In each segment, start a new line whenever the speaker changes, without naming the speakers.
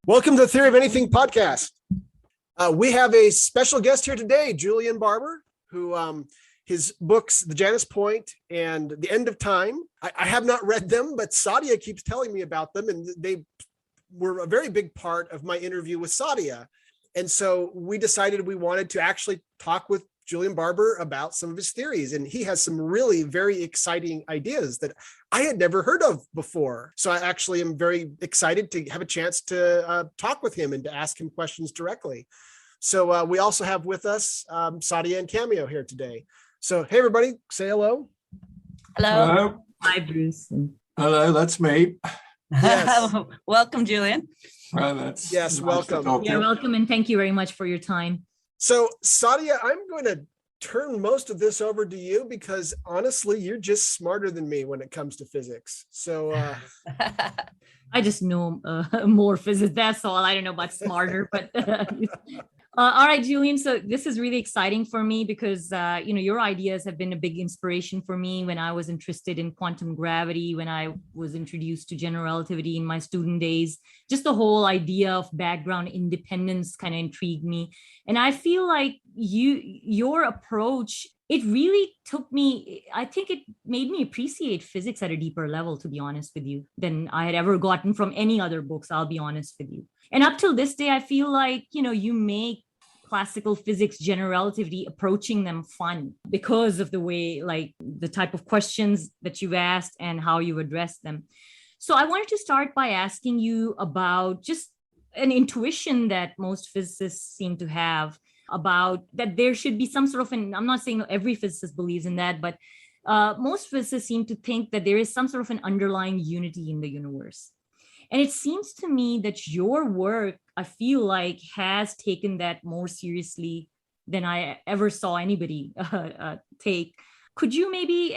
Welcome to the Theory of Anything podcast. We have a special guest here today, Julian Barbour, who his books, The Janus Point and The End of Time. I have not read them, but Sadia keeps telling me about them, and they were a very big part of my interview with Sadia. And so we decided we wanted to actually talk with Julian Barbour about some of his theories. And he has some really very exciting ideas that I had never heard of before. So I actually am very excited to have a chance to talk with him and to ask him questions directly. So we also have with us Sadia and Cameo here today. So, hey, everybody, say hello.
Hello.
Hello.
Hi, Bruce.
Hello, that's me.
Yes.
Welcome, Julian.
That's
Yes,
nice
welcome.
to talk to
Yeah,
you.
welcome, and thank you very much for your time.
So Sadia, I'm going to turn most of this over to you because honestly, you're just smarter than me when it comes to physics. So
I just know more physics. That's all. I don't know about smarter, but all right, Julian. So this is really exciting for me because your ideas have been a big inspiration for me when I was interested in quantum gravity, when I was introduced to general relativity in my student days. Just the whole idea of background independence kind of intrigued me, and I feel like your approach, it really took me, I think it made me appreciate physics at a deeper level, to be honest with you, than I had ever gotten from any other books, I'll be honest with you. And up till this day, I feel like, you make classical physics, general relativity, approaching them fun because of the way, like the type of questions that you've asked and how you address them. So I wanted to start by asking you about just an intuition that most physicists seem to have about that there should be some sort of I'm not saying every physicist believes in that, but most physicists seem to think that there is some sort of an underlying unity in the universe. And it seems to me that your work, I feel like, has taken that more seriously than I ever saw anybody take. Could you maybe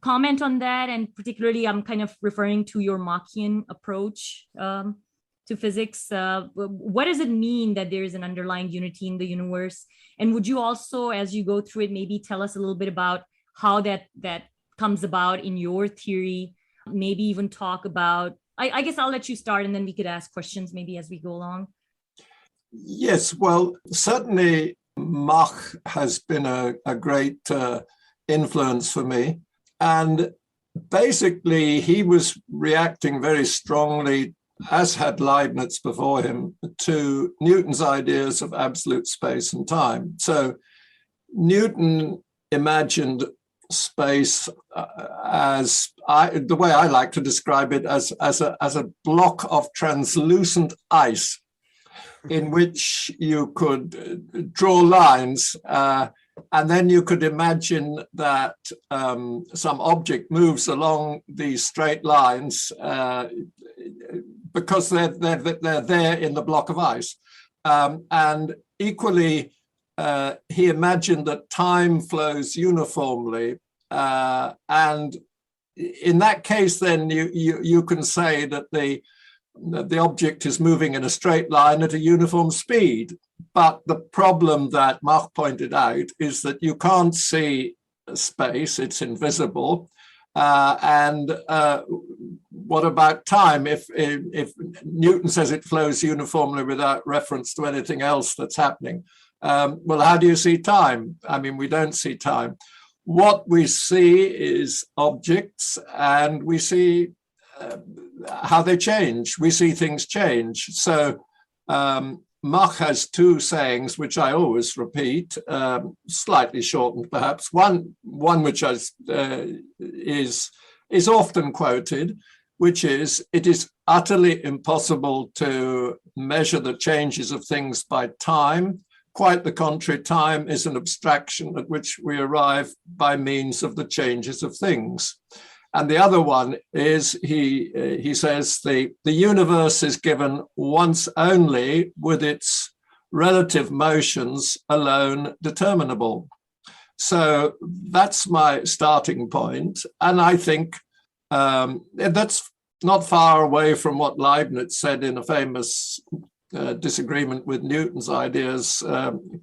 comment on that? And particularly, I'm kind of referring to your Machian approach to physics. What does it mean that there is an underlying unity in the universe? And would you also, as you go through it, maybe tell us a little bit about how that comes about in your theory? Maybe even talk about, I guess I'll let you start and then we could ask questions maybe as we go along.
Yes, well, certainly Mach has been a great influence for me. And basically, he was reacting very strongly, as had Leibniz before him, to Newton's ideas of absolute space and time. So Newton imagined space as the way I like to describe it, as a block of translucent ice in which you could draw lines, and then you could imagine that some object moves along these straight lines because they're there in the block of ice. And equally, he imagined that time flows uniformly. And in that case, then you can say that the object is moving in a straight line at a uniform speed. But the problem that Mach pointed out is that you can't see space, it's invisible. And what about time? If Newton says it flows uniformly without reference to anything else that's happening, well, how do you see time? I mean, we don't see time. What we see is objects, and we see how they change. We see things change. So Mach has two sayings, which I always repeat, slightly shortened perhaps. One which is often quoted, which is, it is utterly impossible to measure the changes of things by time. Quite the contrary, time is an abstraction at which we arrive by means of the changes of things. And the other one is, he says, the universe is given once only, with its relative motions alone determinable. So that's my starting point. And I think that's not far away from what Leibniz said in a famous disagreement with Newton's ideas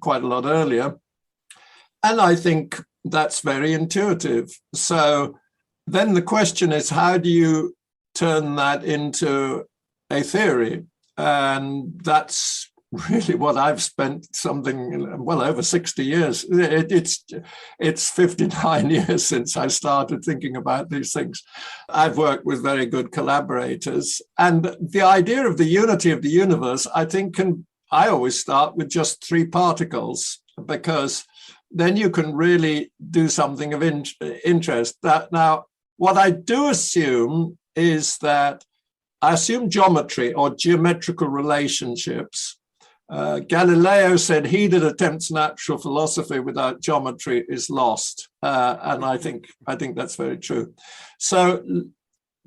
quite a lot earlier. And I think that's very intuitive. So then the question is, how do you turn that into a theory? And that's really what I've spent something well over 60 years. It's 59 years since I started thinking about these things. I've worked with very good collaborators, and the idea of the unity of the universe, I think, I always start with just three particles, because then you can really do something of interest. Now, what I do assume is that I assume geometry or geometrical relationships. Galileo said he that attempts natural philosophy without geometry is lost, and I think that's very true. So,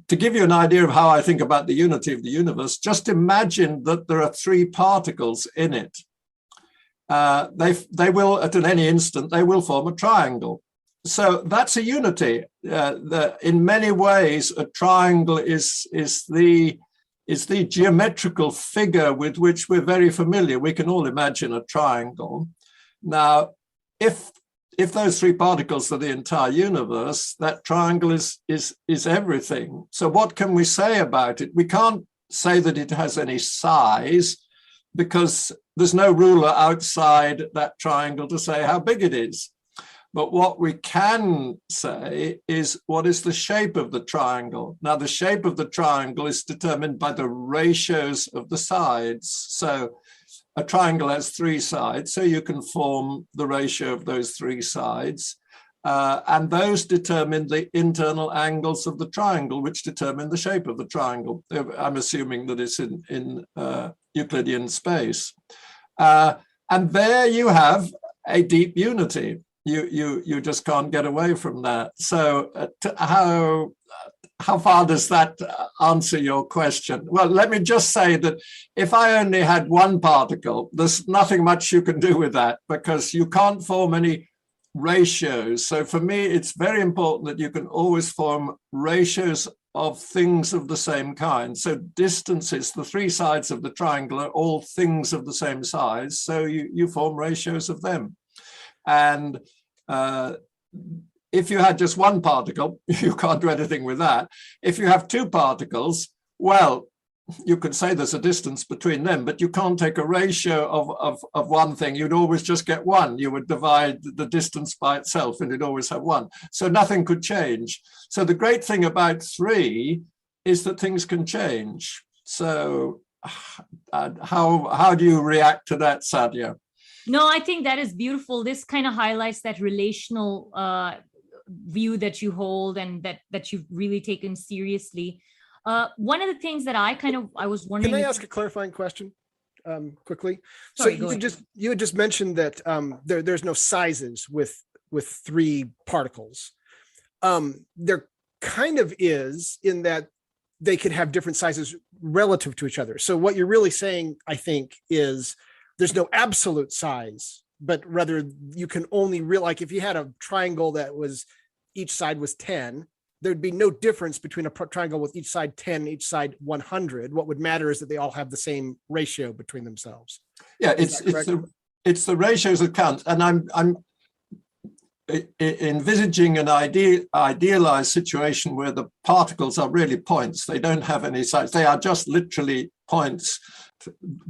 to give you an idea of how I think about the unity of the universe, just imagine that there are three particles in it. They will, at any instant, they will form a triangle. So that's a unity. In many ways, a triangle is the geometrical figure with which we're very familiar. We can all imagine a triangle. Now, if those three particles are the entire universe, that triangle is everything. So what can we say about it? We can't say that it has any size, because there's no ruler outside that triangle to say how big it is. But what we can say is, what is the shape of the triangle? Now, the shape of the triangle is determined by the ratios of the sides. So a triangle has three sides, so you can form the ratio of those three sides. And those determine the internal angles of the triangle, which determine the shape of the triangle. I'm assuming that it's in Euclidean space. And there you have a deep unity. You just can't get away from that. So how far does that answer your question? Well, let me just say that if I only had one particle, there's nothing much you can do with that, because you can't form any ratios. So for me, it's very important that you can always form ratios of things of the same kind. So distances, the three sides of the triangle are all things of the same size. So you form ratios of them. And if you had just one particle, you can't do anything with that. If you have two particles, well, you could say there's a distance between them, but you can't take a ratio of one thing. You'd always just get one. You would divide the distance by itself, and you'd always have one. So nothing could change. So the great thing about three is that things can change. So how do you react to that, Sadia?
No, I think that is beautiful. This kind of highlights that relational view that you hold, and that you've really taken seriously. One of the things that I was wondering.
Can I ask a clarifying question quickly?
Sorry,
So you had just mentioned that there's no sizes with three particles. There kind of is, in that they could have different sizes relative to each other. So what you're really saying, I think, is there's no absolute size, but rather you can only like if you had a triangle that was each side was 10, there'd be no difference between a triangle with each side 10, each side 100. What would matter is that they all have the same ratio between themselves.
Yeah, it's the ratios that count. And I'm envisaging an idealized situation where the particles are really points. They don't have any size. They are just literally points.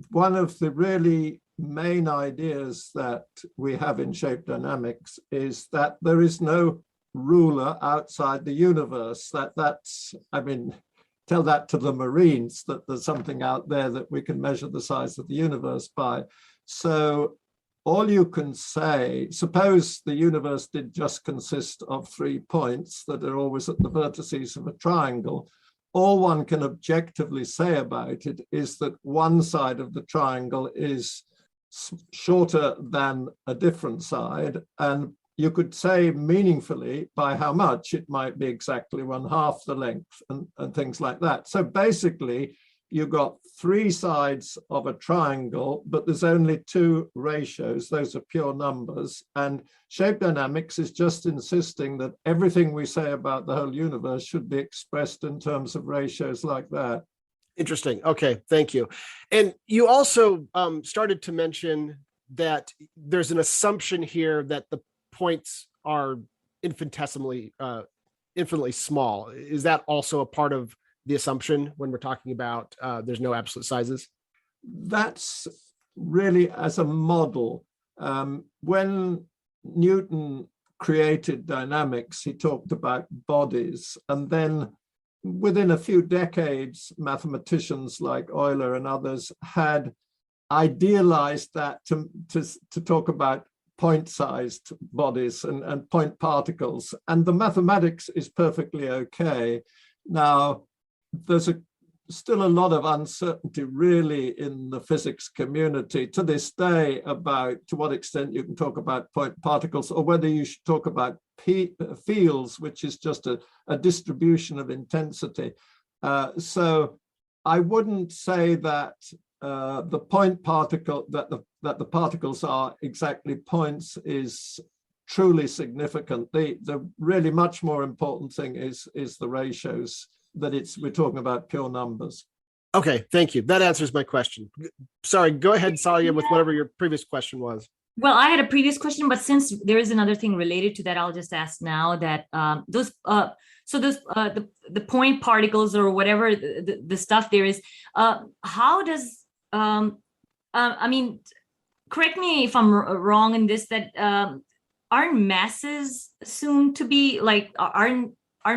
One of the really main ideas that we have in shape dynamics is that there is no ruler outside the universe. Tell that to the Marines, that there's something out there that we can measure the size of the universe by. So all you can say, suppose the universe did just consist of 3 points that are always at the vertices of a triangle. All one can objectively say about it is that one side of the triangle is shorter than a different side, and you could say meaningfully by how much. It might be exactly 1/2 the length, and things like that. So basically, you've got 3 sides of a triangle, but there's only 2 ratios. Those are pure numbers. And shape dynamics is just insisting that everything we say about the whole universe should be expressed in terms of ratios like that.
Interesting. Okay, thank you. And you also started to mention that there's an assumption here that the points are infinitesimally, infinitely small. Is that also a part of the assumption when we're talking about there's no absolute sizes?
that's really as a model. When Newton created dynamics, he talked about bodies, and then within a few decades, mathematicians like Euler and others had idealized that to talk about point-sized bodies and point particles, and the mathematics is perfectly okay. Now, there's still a lot of uncertainty really in the physics community to this day about to what extent you can talk about point particles, or whether you should talk about fields, which is just a distribution of intensity. So I wouldn't say that the point particle, that the particles are exactly points, is truly significant. The really much more important thing is the ratios, that we're talking about pure numbers.
Okay, thank you. That answers my question. Sorry, go ahead, Sadia, with whatever your previous question was.
Well, I had a previous question, but since there is another thing related to that, I'll just ask now that the point particles or whatever the stuff there is, how does I mean, correct me if I'm wrong in this, that aren't masses assumed to be like, aren't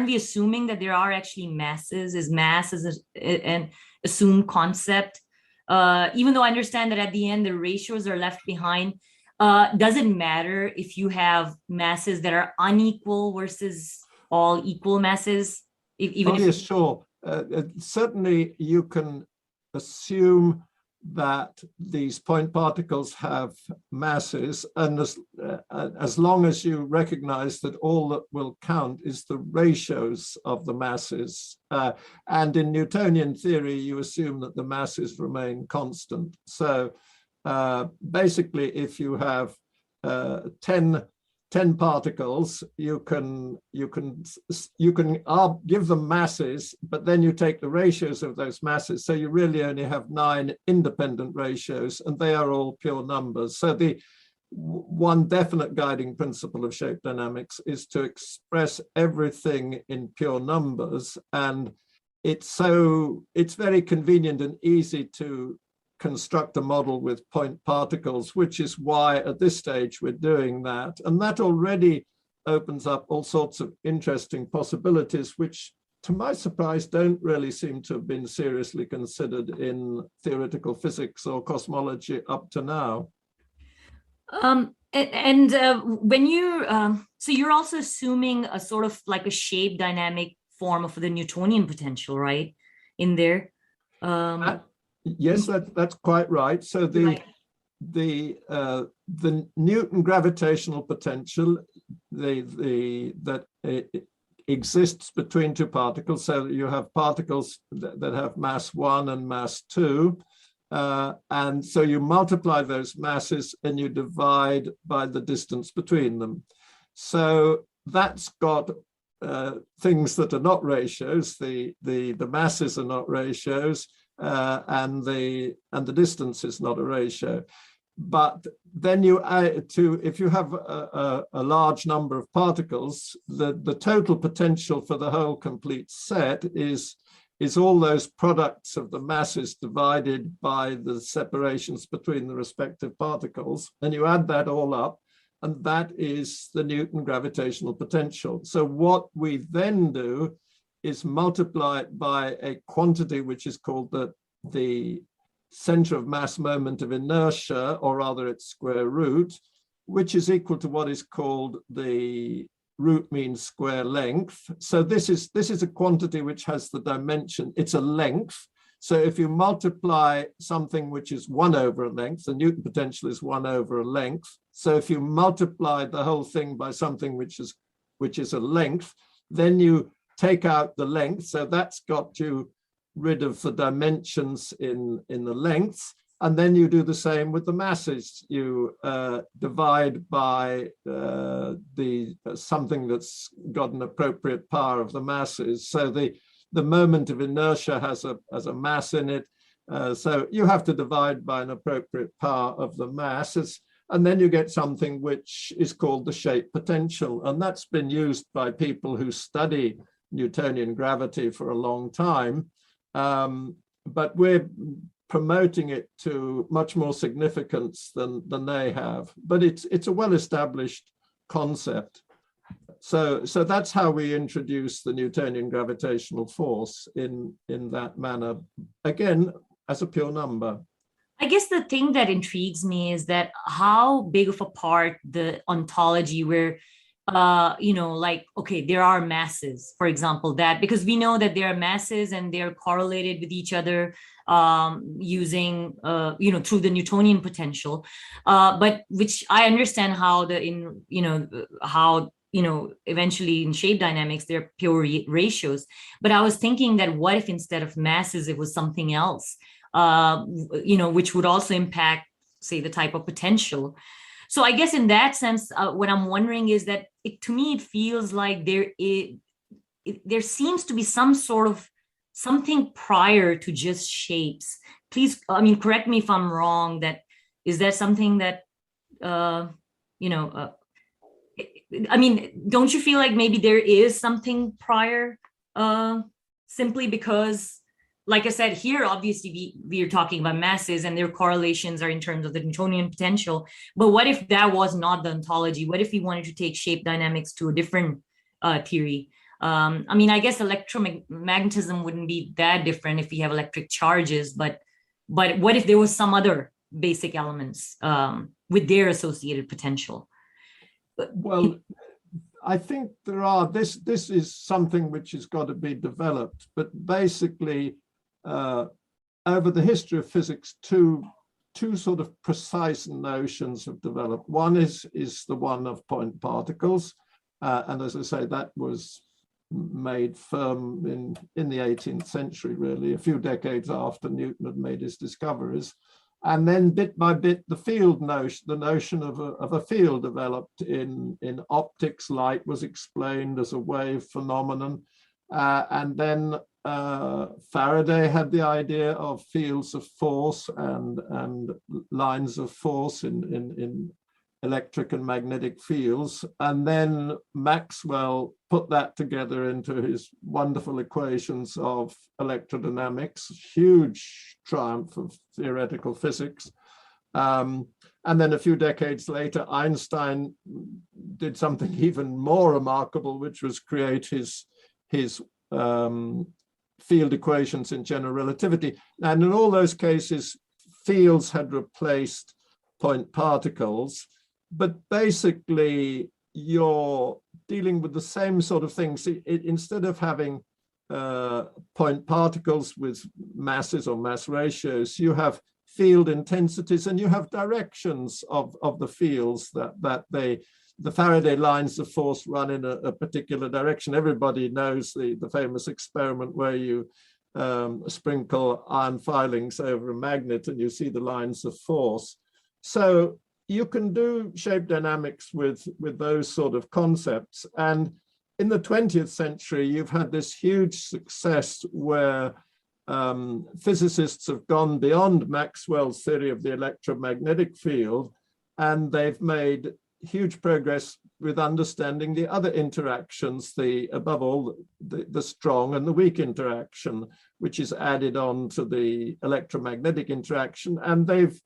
we assuming that there are actually masses? Is mass an assumed concept? Even though I understand that at the end the ratios are left behind, does it matter if you have masses that are unequal versus all equal masses?
Yes, sure. Certainly you can assume that these point particles have masses, and as long as you recognize that all that will count is the ratios of the masses. And in Newtonian theory, you assume that the masses remain constant. So basically, if you have 10 particles, you can give them masses, but then you take the ratios of those masses. So you really only have 9 independent ratios, and they are all pure numbers. So the one definite guiding principle of shape dynamics is to express everything in pure numbers. And it's very convenient and easy to construct a model with point particles, which is why at this stage we're doing that. And that already opens up all sorts of interesting possibilities, which to my surprise don't really seem to have been seriously considered in theoretical physics or cosmology up to now.
When you so you're also assuming a sort of like a shape dynamic form of the Newtonian potential, right, in there?
Yes, that's quite right. So the Newton gravitational potential, that exists between two particles. So you have particles that have mass 1 and mass 2. And so you multiply those masses and you divide by the distance between them. So that's got things that are not ratios. The masses are not ratios, and the distance is not a ratio. But then you add to, if you have a large number of particles, the total potential for the whole complete set is all those products of the masses divided by the separations between the respective particles. And you add that all up, and that is the Newton gravitational potential. So what we then do is multiply it by a quantity which is called the center of mass moment of inertia, or rather its square root, which is equal to what is called the root mean square length. So this is a quantity which has the dimension, it's a length. So if you multiply something which is 1 over a length, the Newton potential is 1 over a length. So if you multiply the whole thing by something which is a length, then you take out the length. So that's got you rid of the dimensions in the lengths. And then you do the same with the masses. You divide by something that's got an appropriate power of the masses. So the moment of inertia has a mass in it. So you have to divide by an appropriate power of the masses. And then you get something which is called the shape potential. And that's been used by people who study Newtonian gravity for a long time. But we're promoting it to much more significance than they have. But it's a well-established concept. So that's how we introduce the Newtonian gravitational force in that manner, again, as a pure number.
I guess the thing that intrigues me is that how big of a part the ontology where, like, okay, there are masses, for example, that because we know that there are masses and they're correlated with each other using, through the Newtonian potential, but which I understand how eventually in shape dynamics, they're pure ratios. But I was thinking that what if instead of masses, it was something else? Which would also impact, say, the type of potential. So I guess in that sense, what I'm wondering is that to me, it feels like there seems to be some sort of something prior to just shapes. Please, correct me if I'm wrong. Is that something that, don't you feel like maybe there is something prior, simply because, like I said, here, obviously, we are talking about masses and their correlations are in terms of the Newtonian potential. But what if that was not the ontology? What if we wanted to take shape dynamics to a different theory? I guess electromagnetism wouldn't be that different if we have electric charges. But what if there was some other basic elements with their associated potential?
Well, I think there are. This is something which has got to be developed. But basically, over the history of physics, two sort of precise notions have developed. One is the one of point particles, and as I say, that was made firm in the 18th century, really, a few decades after Newton had made his discoveries. And then bit by bit, the notion of a field developed in optics. Light was explained as a wave phenomenon. And then Faraday had the idea of fields of force and lines of force in electric and magnetic fields. And then Maxwell put that together into his wonderful equations of electrodynamics, huge triumph of theoretical physics. And then a few decades later, Einstein did something even more remarkable, which was create his field equations in general relativity. And in all those cases, fields had replaced point particles. But basically, you're dealing with the same sort of things. Instead of having point particles with masses or mass ratios, you have field intensities and you have directions of the fields that the Faraday lines of force run in a particular direction. Everybody knows the famous experiment where you sprinkle iron filings over a magnet and you see the lines of force. So you can do shape dynamics with those sort of concepts. And in the 20th century, you've had this huge success where physicists have gone beyond Maxwell's theory of the electromagnetic field, and they've made huge progress with understanding the other interactions, above all, the strong and the weak interaction, which is added on to the electromagnetic interaction. And they've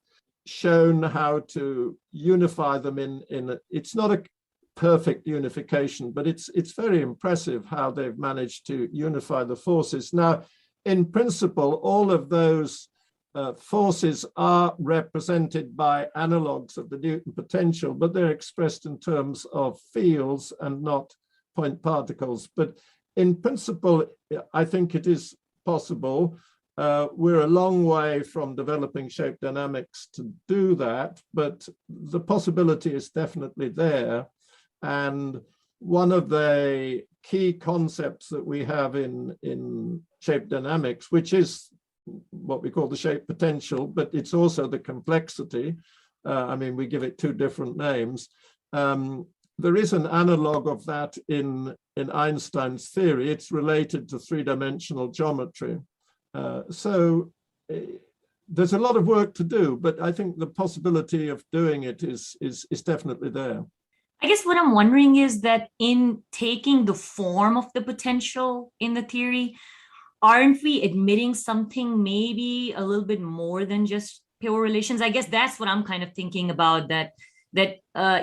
shown how to unify them in it's not a perfect unification, but it's very impressive how they've managed to unify the forces. Now, in principle, all of those forces are represented by analogues of the Newton potential, but they're expressed in terms of fields and not point particles. But in principle, I think it is possible. We're a long way from developing shape dynamics to do that, but the possibility is definitely there. And one of the key concepts that we have in shape dynamics, which is what we call the shape potential, but it's also the complexity. We give it two different names. There is an analog of that in Einstein's theory. It's related to three-dimensional geometry. So there's a lot of work to do, but I think the possibility of doing it is definitely there.
I guess what I'm wondering is that in taking the form of the potential in the theory, aren't we admitting something maybe a little bit more than just pure relations? I guess that's what I'm kind of thinking about, that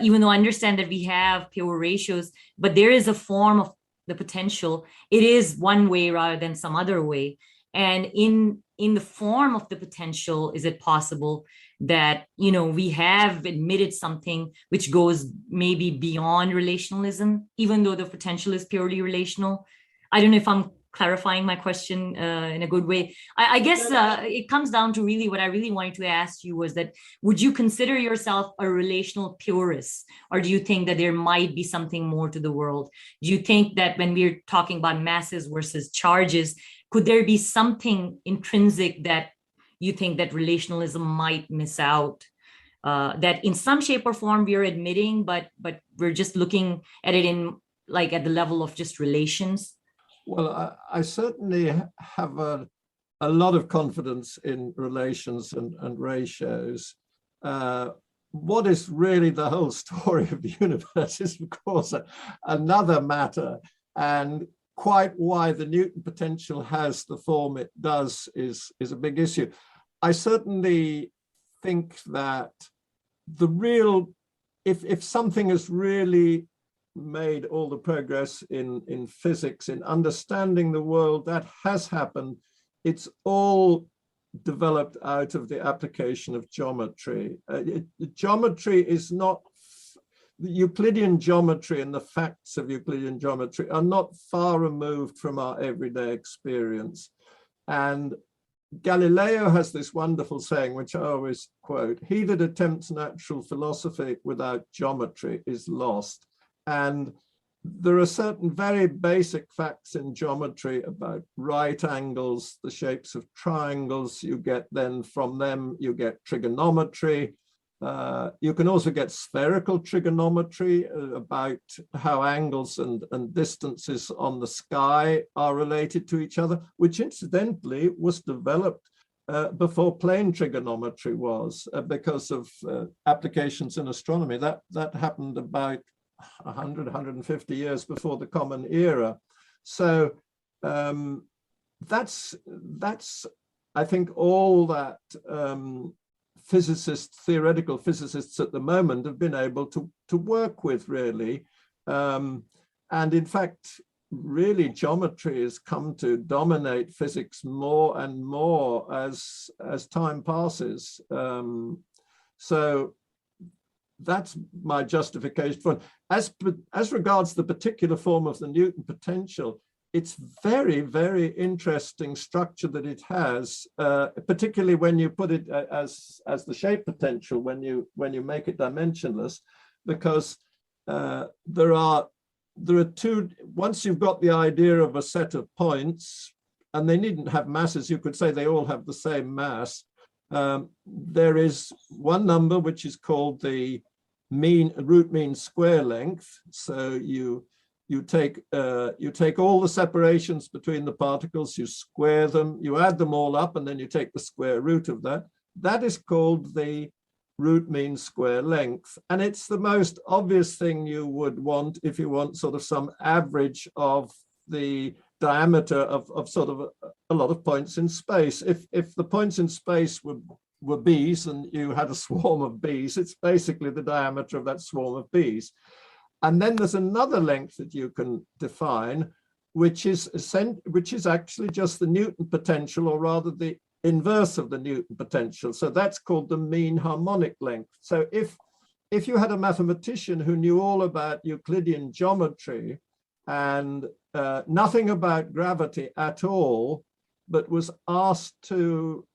even though I understand that we have pure ratios, but there is a form of the potential. It is one way rather than some other way. And in the form of the potential, is it possible that, we have admitted something which goes maybe beyond relationalism, even though the potential is purely relational? I don't know if I'm clarifying my question in a good way. I guess it comes down to really what I really wanted to ask you was that, would you consider yourself a relational purist? Or do you think that there might be something more to the world? Do you think that when we're talking about masses versus charges, could there be something intrinsic that you think that relationalism might miss out? That in some shape or form we're admitting, but we're just looking at it at the level of just relations?
Well, I certainly have a lot of confidence in relations and ratios. What is really the whole story of the universe is, of course, another matter. And quite why the Newton potential has the form it does is a big issue. I certainly think that if something has really made all the progress in physics, in understanding the world, that has happened. It's all developed out of the application of geometry. Geometry is not, the Euclidean geometry and the facts of Euclidean geometry are not far removed from our everyday experience. And Galileo has this wonderful saying, which I always quote: "He that attempts natural philosophy without geometry is lost." And there are certain very basic facts in geometry about right angles, the shapes of triangles. You get then from them, you get trigonometry. You can also get spherical trigonometry about how angles and distances on the sky are related to each other, which incidentally was developed before plane trigonometry was, because of applications in astronomy. That happened about 100, 150 years before the Common Era. So that's I think all that theoretical physicists at the moment have been able to work with, really. And in fact, really geometry has come to dominate physics more and more as time passes. So that's my justification for it. As regards the particular form of the Newton potential, it's very, very interesting structure that it has, particularly when you put it as the shape potential, when you make it dimensionless, because there are two. Once you've got the idea of a set of points, and they needn't have masses, you could say they all have the same mass. There is one number which is called the root mean square length. So you take all the separations between the particles, you square them, you add them all up, and then you take the square root of that. That is called the root mean square length. And it's the most obvious thing you would want if you want sort of some average of the diameter of sort of a lot of points in space. If the points in space were bees and you had a swarm of bees, it's basically the diameter of that swarm of bees. And then there's another length that you can define, which is actually just the Newton potential, or rather the inverse of the Newton potential. So that's called the mean harmonic length. So if you had a mathematician who knew all about Euclidean geometry and nothing about gravity at all, but was asked to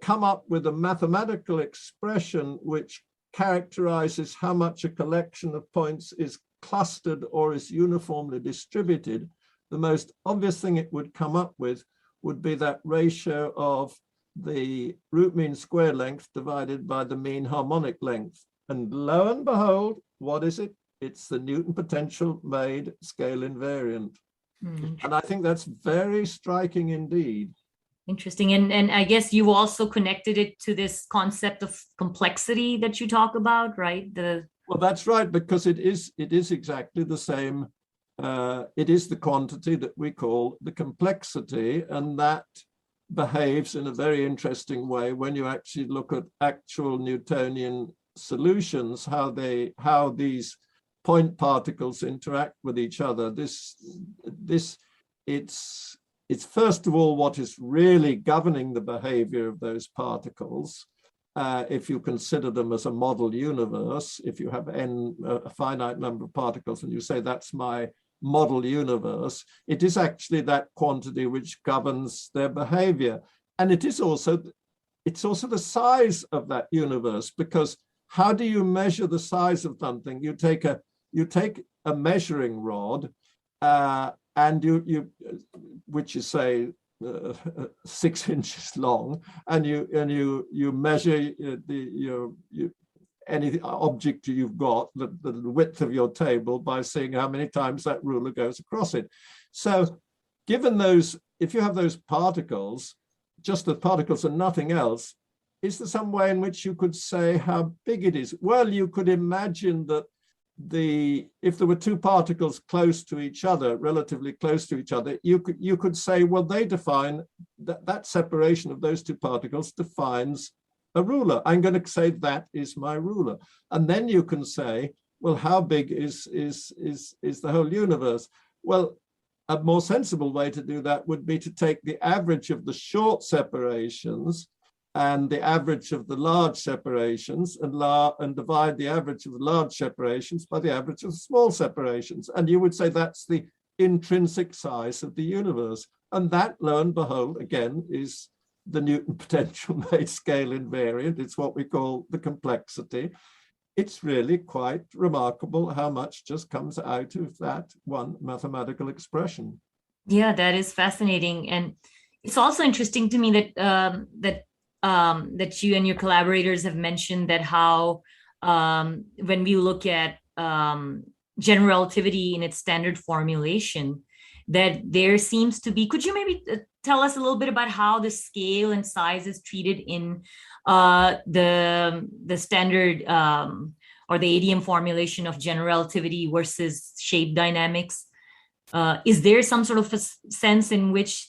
come up with a mathematical expression which characterizes how much a collection of points is clustered or is uniformly distributed, the most obvious thing it would come up with would be that ratio of the root mean square length divided by the mean harmonic length. And lo and behold, what is it? It's the Newton potential made scale invariant. And I think that's very striking indeed.
Interesting. And I guess you also connected it to this concept of complexity that you talk about, right?
Well, that's right, because it is exactly the same it is the quantity that we call the complexity, and that behaves in a very interesting way when you actually look at actual Newtonian solutions, how these point particles interact with each other. It's first of all what is really governing the behavior of those particles. If you consider them as a model universe, if you have a finite number of particles and you say that's my model universe, it is actually that quantity which governs their behavior. And it's also the size of that universe, because how do you measure the size of something? You take a measuring rod, and which is, say, 6 inches long, and you measure any object you've got, the width of your table, by seeing how many times that ruler goes across it. So given those, if you have those particles, just the particles and nothing else, is there some way in which you could say how big it is? Well, you could imagine that if there were two particles close to each other, relatively close to each other, you could say, well, they define that separation of those two particles defines a ruler. I'm going to say that is my ruler. And then you can say, well, how big is the whole universe? Well, a more sensible way to do that would be to take the average of the short separations and the average of the large separations, and divide the average of the large separations by the average of the small separations. And you would say that's the intrinsic size of the universe. And that, lo and behold, again, is the Newton potential made scale invariant. It's what we call the complexity. It's really quite remarkable how much just comes out of that one mathematical expression.
Yeah, that is fascinating. And it's also interesting to me that you and your collaborators have mentioned that how when we look at general relativity in its standard formulation, that there seems to be, could you maybe tell us a little bit about how the scale and size is treated in the standard or the ADM formulation of general relativity versus shape dynamics? Is there some sort of a sense in which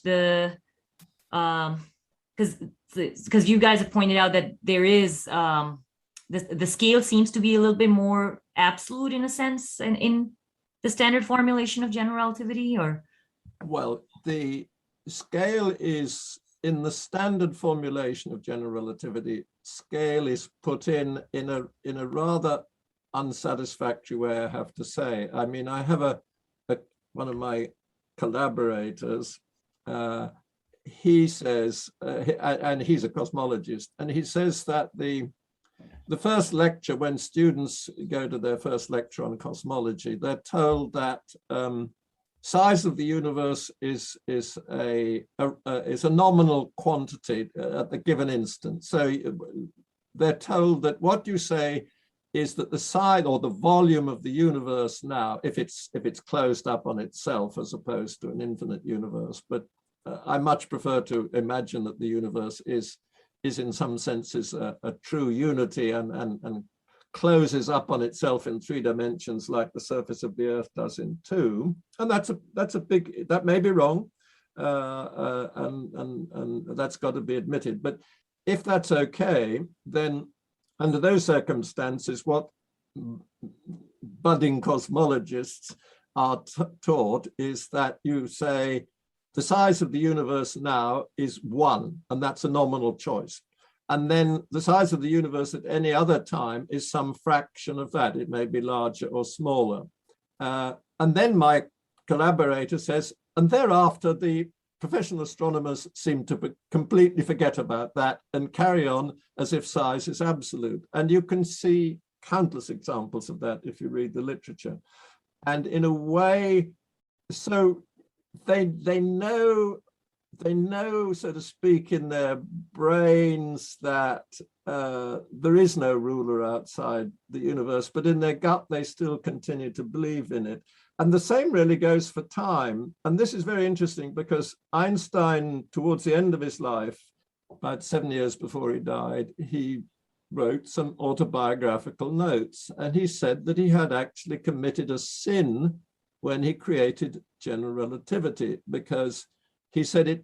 because you guys have pointed out that there is the scale seems to be a little bit more absolute in a sense in the standard formulation of general relativity, or?
Well, the scale is in the standard formulation of general relativity. Scale is put in a rather unsatisfactory way, I have to say. I mean, I have one of my collaborators. He says, and he's a cosmologist, and he says that the first lecture, when students go to their first lecture on cosmology, they're told that size of the universe is a nominal quantity at the given instant. So they're told that what you say is that the size or the volume of the universe now, if it's closed up on itself as opposed to an infinite universe, but I much prefer to imagine that the universe is in some senses a true unity and closes up on itself in 3 dimensions like the surface of the Earth does in 2. And that's a big, that may be wrong, and that's got to be admitted. But if that's okay, then under those circumstances, what budding cosmologists are taught is that you say the size of the universe now is 1, and that's a nominal choice. And then the size of the universe at any other time is some fraction of that. It may be larger or smaller. And then my collaborator says, and thereafter the professional astronomers seem to completely forget about that and carry on as if size is absolute. And you can see countless examples of that if you read the literature. And in a way, so they know, so to speak, in their brains that there is no ruler outside the universe, but in their gut, they still continue to believe in it. And the same really goes for time. And this is very interesting because Einstein, towards the end of his life, about 7 years before he died, he wrote some autobiographical notes. And he said that he had actually committed a sin when he created general relativity, because he said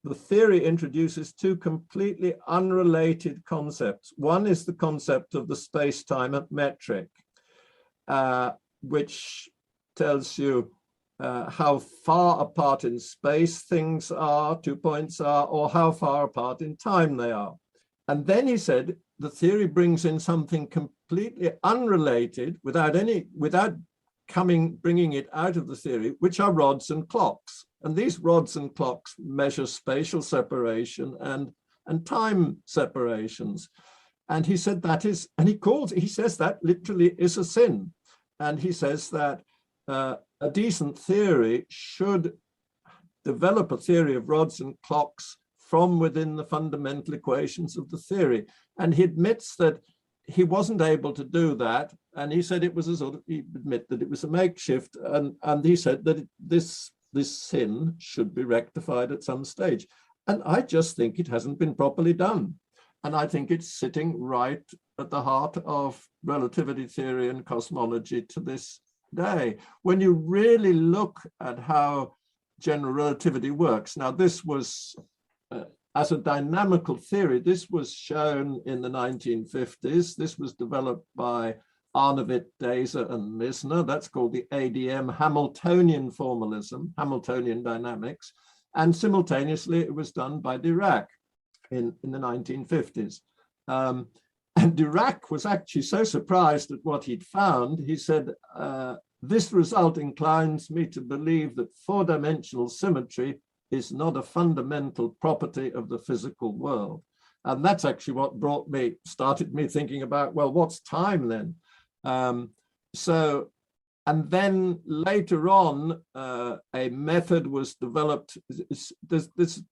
the theory introduces two completely unrelated concepts. One is the concept of the space-time metric, which tells you how far apart in space things are, 2 points are, or how far apart in time they are. And then he said the theory brings in something completely unrelated without bringing it out of the theory, which are rods and clocks. And these rods and clocks measure spatial separation and time separations. And he said that is, and he says that literally is a sin. And he says that a decent theory should develop a theory of rods and clocks from within the fundamental equations of the theory. And he admits that he wasn't able to do that. And he said it was a sort of, he admitted that it was a makeshift. And he said that this sin should be rectified at some stage. And I just think it hasn't been properly done. And I think it's sitting right at the heart of relativity theory and cosmology to this day. When you really look at how general relativity works, now this was, as a dynamical theory, this was shown in the 1950s. This was developed by Arnovit, Dazer, and Misner. That's called the ADM, Hamiltonian formalism, Hamiltonian dynamics. And simultaneously, it was done by Dirac in the 1950s. And Dirac was actually so surprised at what he'd found, he said, this result inclines me to believe that four-dimensional symmetry is not a fundamental property of the physical world. And that's actually what started me thinking about, well, what's time then? And then later on, a method was developed. There's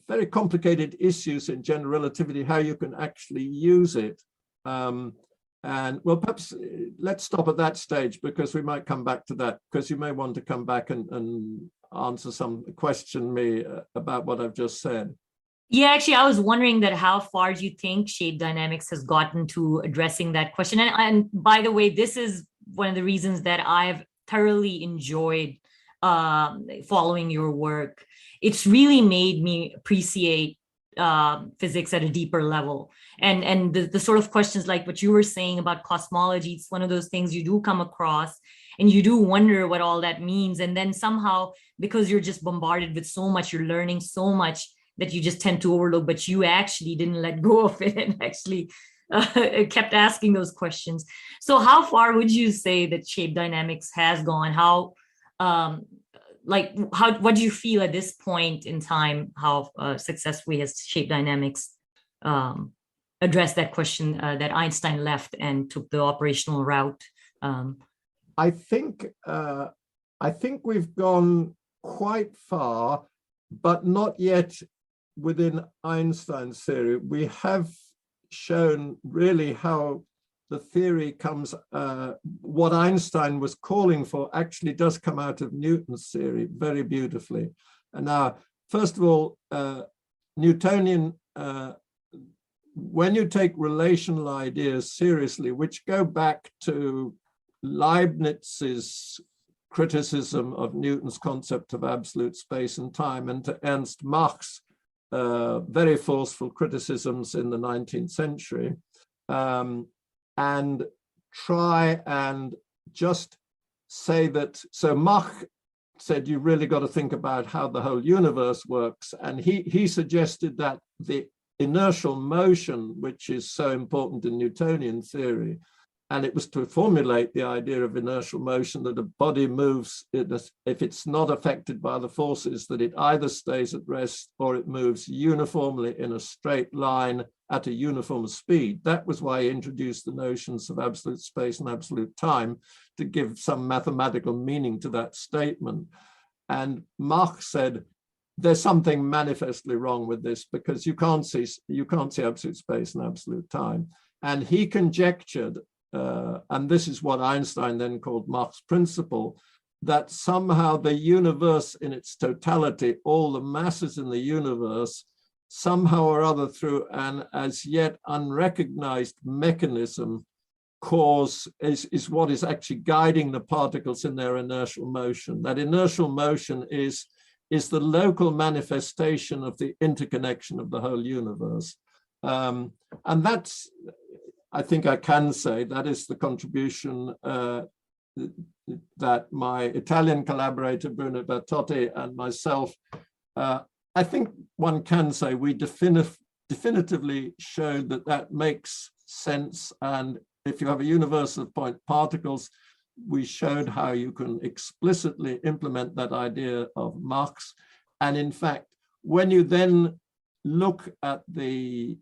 very complicated issues in general relativity, how you can actually use it. And well, perhaps let's stop at that stage, because we might come back to that, because you may want to come back and question me about what I've just said.
Yeah, actually, I was wondering that how far do you think shape dynamics has gotten to addressing that question? And by the way, this is one of the reasons that I've thoroughly enjoyed following your work. It's really made me appreciate physics at a deeper level. And the sort of questions like what you were saying about cosmology, it's one of those things you do come across and you do wonder what all that means. And then somehow, because you're just bombarded with so much, you're learning so much that you just tend to overlook, but you actually didn't let go of it and actually kept asking those questions. So how far would you say that shape dynamics has gone? What do you feel at this point in time, how successfully has shape dynamics addressed that question that Einstein left and took the operational route?
I think we've gone quite far, but not yet within Einstein's theory. We have shown really how the theory comes, what Einstein was calling for actually does come out of Newton's theory very beautifully. And now, first of all, Newtonian, when you take relational ideas seriously, which go back to Leibniz's criticism of Newton's concept of absolute space and time, and to Ernst Mach's very forceful criticisms in the 19th century, and try and just say that, so Mach said you really got to think about how the whole universe works, and he suggested that the inertial motion, which is so important in Newtonian theory, and it was to formulate the idea of inertial motion, that a body moves, if it's not affected by the forces, that it either stays at rest or it moves uniformly in a straight line at a uniform speed. That was why he introduced the notions of absolute space and absolute time, to give some mathematical meaning to that statement. And Mach said, there's something manifestly wrong with this, because you can't see absolute space and absolute time. And he conjectured, and this is what Einstein then called Mach's principle, that somehow the universe in its totality, all the masses in the universe, somehow or other through an as yet unrecognized mechanism, cause is what is actually guiding the particles in their inertial motion. That inertial motion is the local manifestation of the interconnection of the whole universe. And that's, I think I can say, that is the contribution that my Italian collaborator Bruno Bertotti and myself, I think one can say we definitively showed that makes sense. And if you have a universe of point particles, we showed how you can explicitly implement that idea of Mach's. And in fact, when you then look at the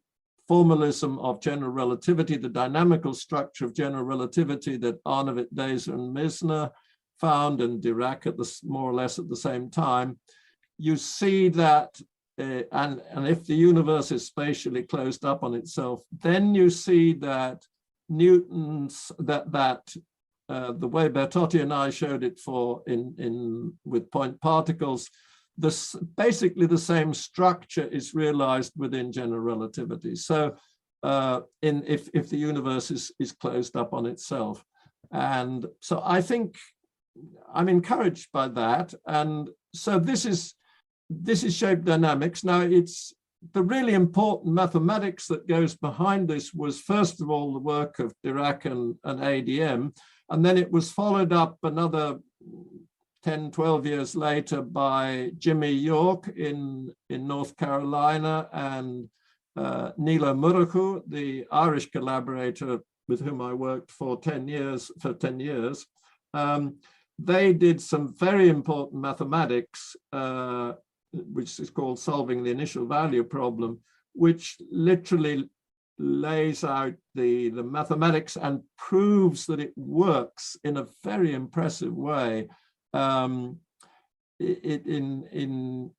formalism of general relativity, the dynamical structure of general relativity that Arnovit, Dazer, and Misner found, and Dirac at more or less at the same time, you see that, and if the universe is spatially closed up on itself, then you see that Newton's, the way Bertotti and I showed it with point particles, basically the same structure is realized within general relativity. So if the universe is closed up on itself. And so I think I'm encouraged by that. And so this is shape dynamics. Now, it's the really important mathematics that goes behind this was, first of all, the work of Dirac and ADM, and then it was followed up another 10, 12 years later by Jimmy York in North Carolina, and Nilo Muraku, the Irish collaborator with whom I worked for 10 years. They did some very important mathematics, which is called solving the initial value problem, which literally lays out the mathematics and proves that it works in a very impressive way, in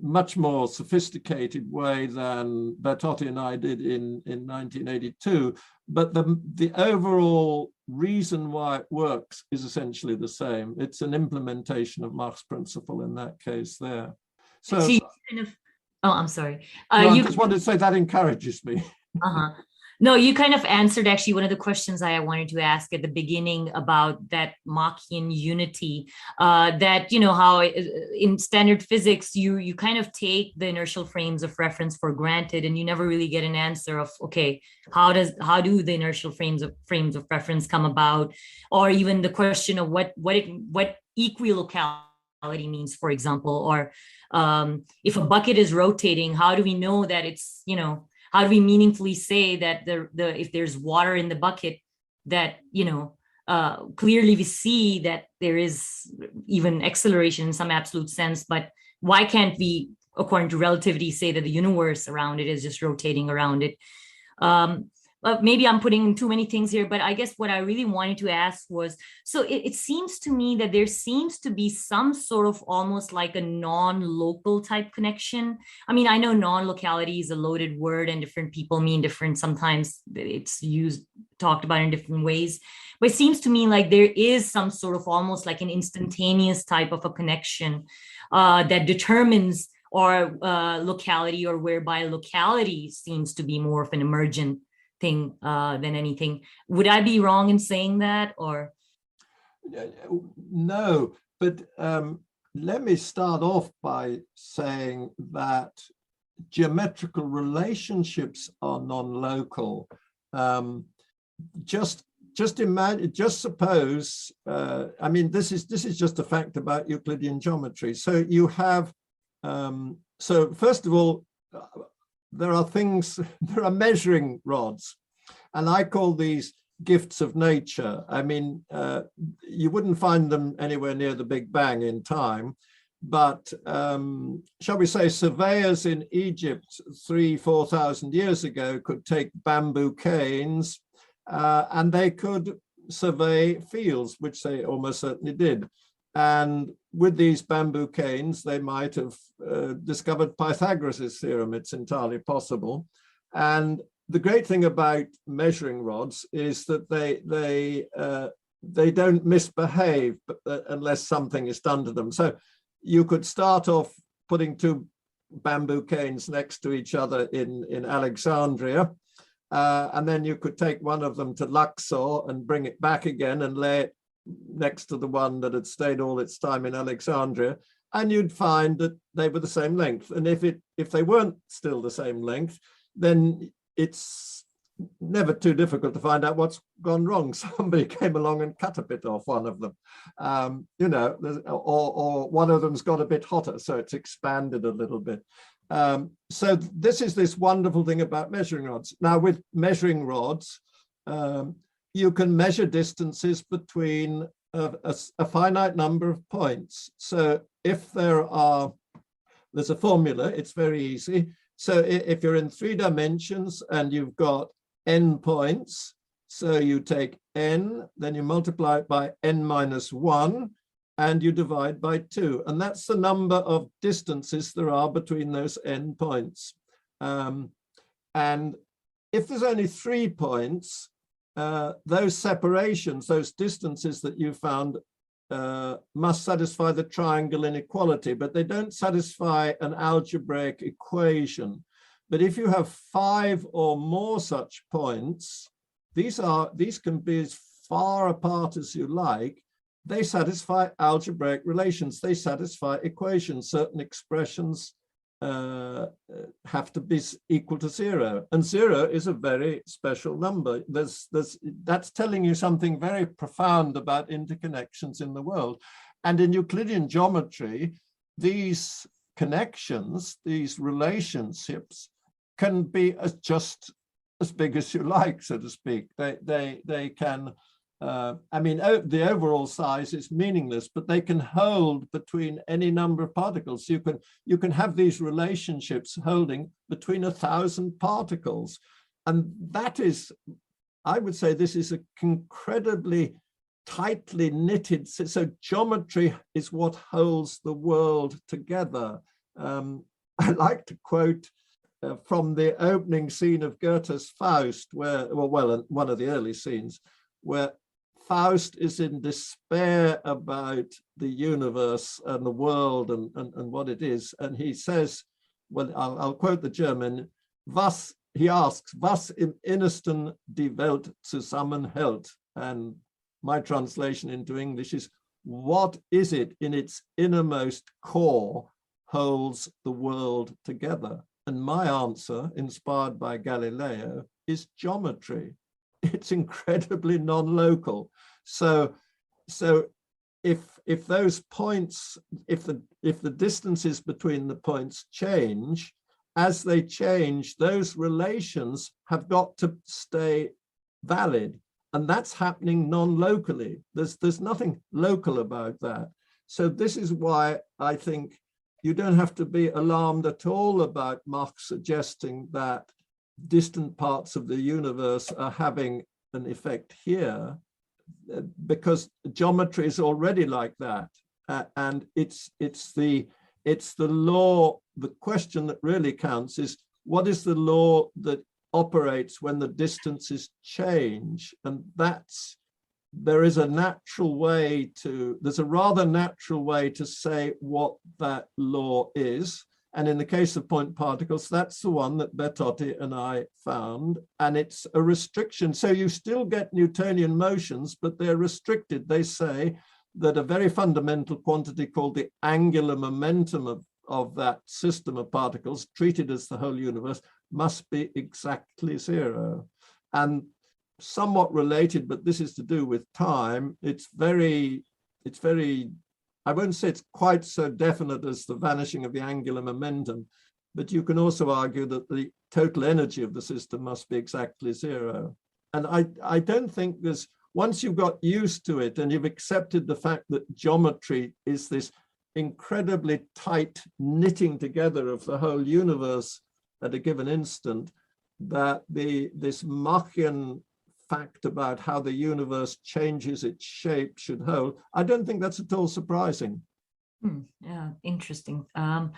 much more sophisticated way than Bertotti and I did in 1982. But the overall reason why it works is essentially the same. It's an implementation of Mach's principle in that case there. So
I'm sorry.
I just wanted to say that encourages me.
No, you kind of answered actually one of the questions I wanted to ask at the beginning about that Machian unity, that, you know, how in standard physics, you kind of take the inertial frames of reference for granted, and you never really get an answer of, okay, how do the inertial frames of reference come about? Or even the question of what equilocality means, for example, or if a bucket is rotating, how do we know that it's, you know, how do we meaningfully say that if there's water in the bucket, that, you know, clearly we see that there is even acceleration in some absolute sense, but why can't we, according to relativity, say that the universe around it is just rotating around it? Maybe I'm putting too many things here, but I guess what I really wanted to ask was, so it seems to me that there seems to be some sort of almost like a non-local type connection. I mean, I know non-locality is a loaded word and different people mean different, sometimes it's talked about in different ways, but it seems to me like there is some sort of almost like an instantaneous type of a connection that determines or locality, or whereby locality seems to be more of an emergent thing than anything. Would I be wrong in saying that, or?
No, but let me start off by saying that geometrical relationships are non-local. Just imagine, just suppose, I mean, this is just a fact about Euclidean geometry. So you have, so first of all, there are measuring rods, and I call these gifts of nature. I mean, you wouldn't find them anywhere near the Big Bang in time, but shall we say surveyors in Egypt 3,000-4,000 years ago could take bamboo canes and they could survey fields, which they almost certainly did. And with these bamboo canes, they might have discovered Pythagoras' theorem. It's entirely possible. And the great thing about measuring rods is that they don't misbehave unless something is done to them. So you could start off putting two bamboo canes next to each other in Alexandria, And then you could take one of them to Luxor and bring it back again and lay it next to the one that had stayed all its time in Alexandria, and you'd find that they were the same length. And if they weren't still the same length, then it's never too difficult to find out what's gone wrong. Somebody came along and cut a bit off one of them, or one of them's got a bit hotter, so it's expanded a little bit. So this is this wonderful thing about measuring rods. Now, with measuring rods, you can measure distances between a finite number of points. So if there's a formula, it's very easy. So if you're in 3 dimensions and you've got n points, so you take n, then you multiply it by n minus 1, and you divide by 2. And that's the number of distances there are between those n points. And if there's only 3 points, those separations, those distances that you found must satisfy the triangle inequality, but they don't satisfy an algebraic equation. But if you have 5 or more such points, these can be as far apart as you like. They satisfy algebraic relations. They satisfy equations. Certain expressions have to be equal to 0, and 0 is a very special number. That's telling you something very profound about interconnections in the world. And in Euclidean geometry, these connections, these relationships, can be just as big as you like, so to speak. They can. The overall size is meaningless, but they can hold between any number of particles. You can have these relationships holding between 1,000 particles. And that is, I would say, this is an incredibly tightly knitted, so geometry is what holds the world together. I like to quote from the opening scene of Goethe's Faust, one of the early scenes, where Faust is in despair about the universe and the world and what it is. And he says, well, I'll quote the German, he asks, was im Innersten die Welt zusammenhält? And my translation into English is, what is it in its innermost core holds the world together? And my answer, inspired by Galileo, is geometry. It's incredibly non-local. So if those points, if the distances between the points change, as they change, those relations have got to stay valid. And that's happening non-locally. There's nothing local about that. So this is why I think you don't have to be alarmed at all about Mach suggesting that distant parts of the universe are having an effect here, because geometry is already like that. And it's the law. The question that really counts is, what is the law that operates when the distances change? And there's a rather natural way to say what that law is. And in the case of point particles, that's the one that Bertotti and I found. And it's a restriction. So you still get Newtonian motions, but they're restricted. They say that a very fundamental quantity called the angular momentum of that system of particles, treated as the whole universe, must be exactly 0. And somewhat related, but this is to do with time, it's very, I won't say it's quite so definite as the vanishing of the angular momentum, but you can also argue that the total energy of the system must be exactly 0. And I don't think once you've got used to it and you've accepted the fact that geometry is this incredibly tight knitting together of the whole universe at a given instant, that this Machian fact about how the universe changes its shape should hold, I don't think that's at all surprising.
Yeah, interesting. And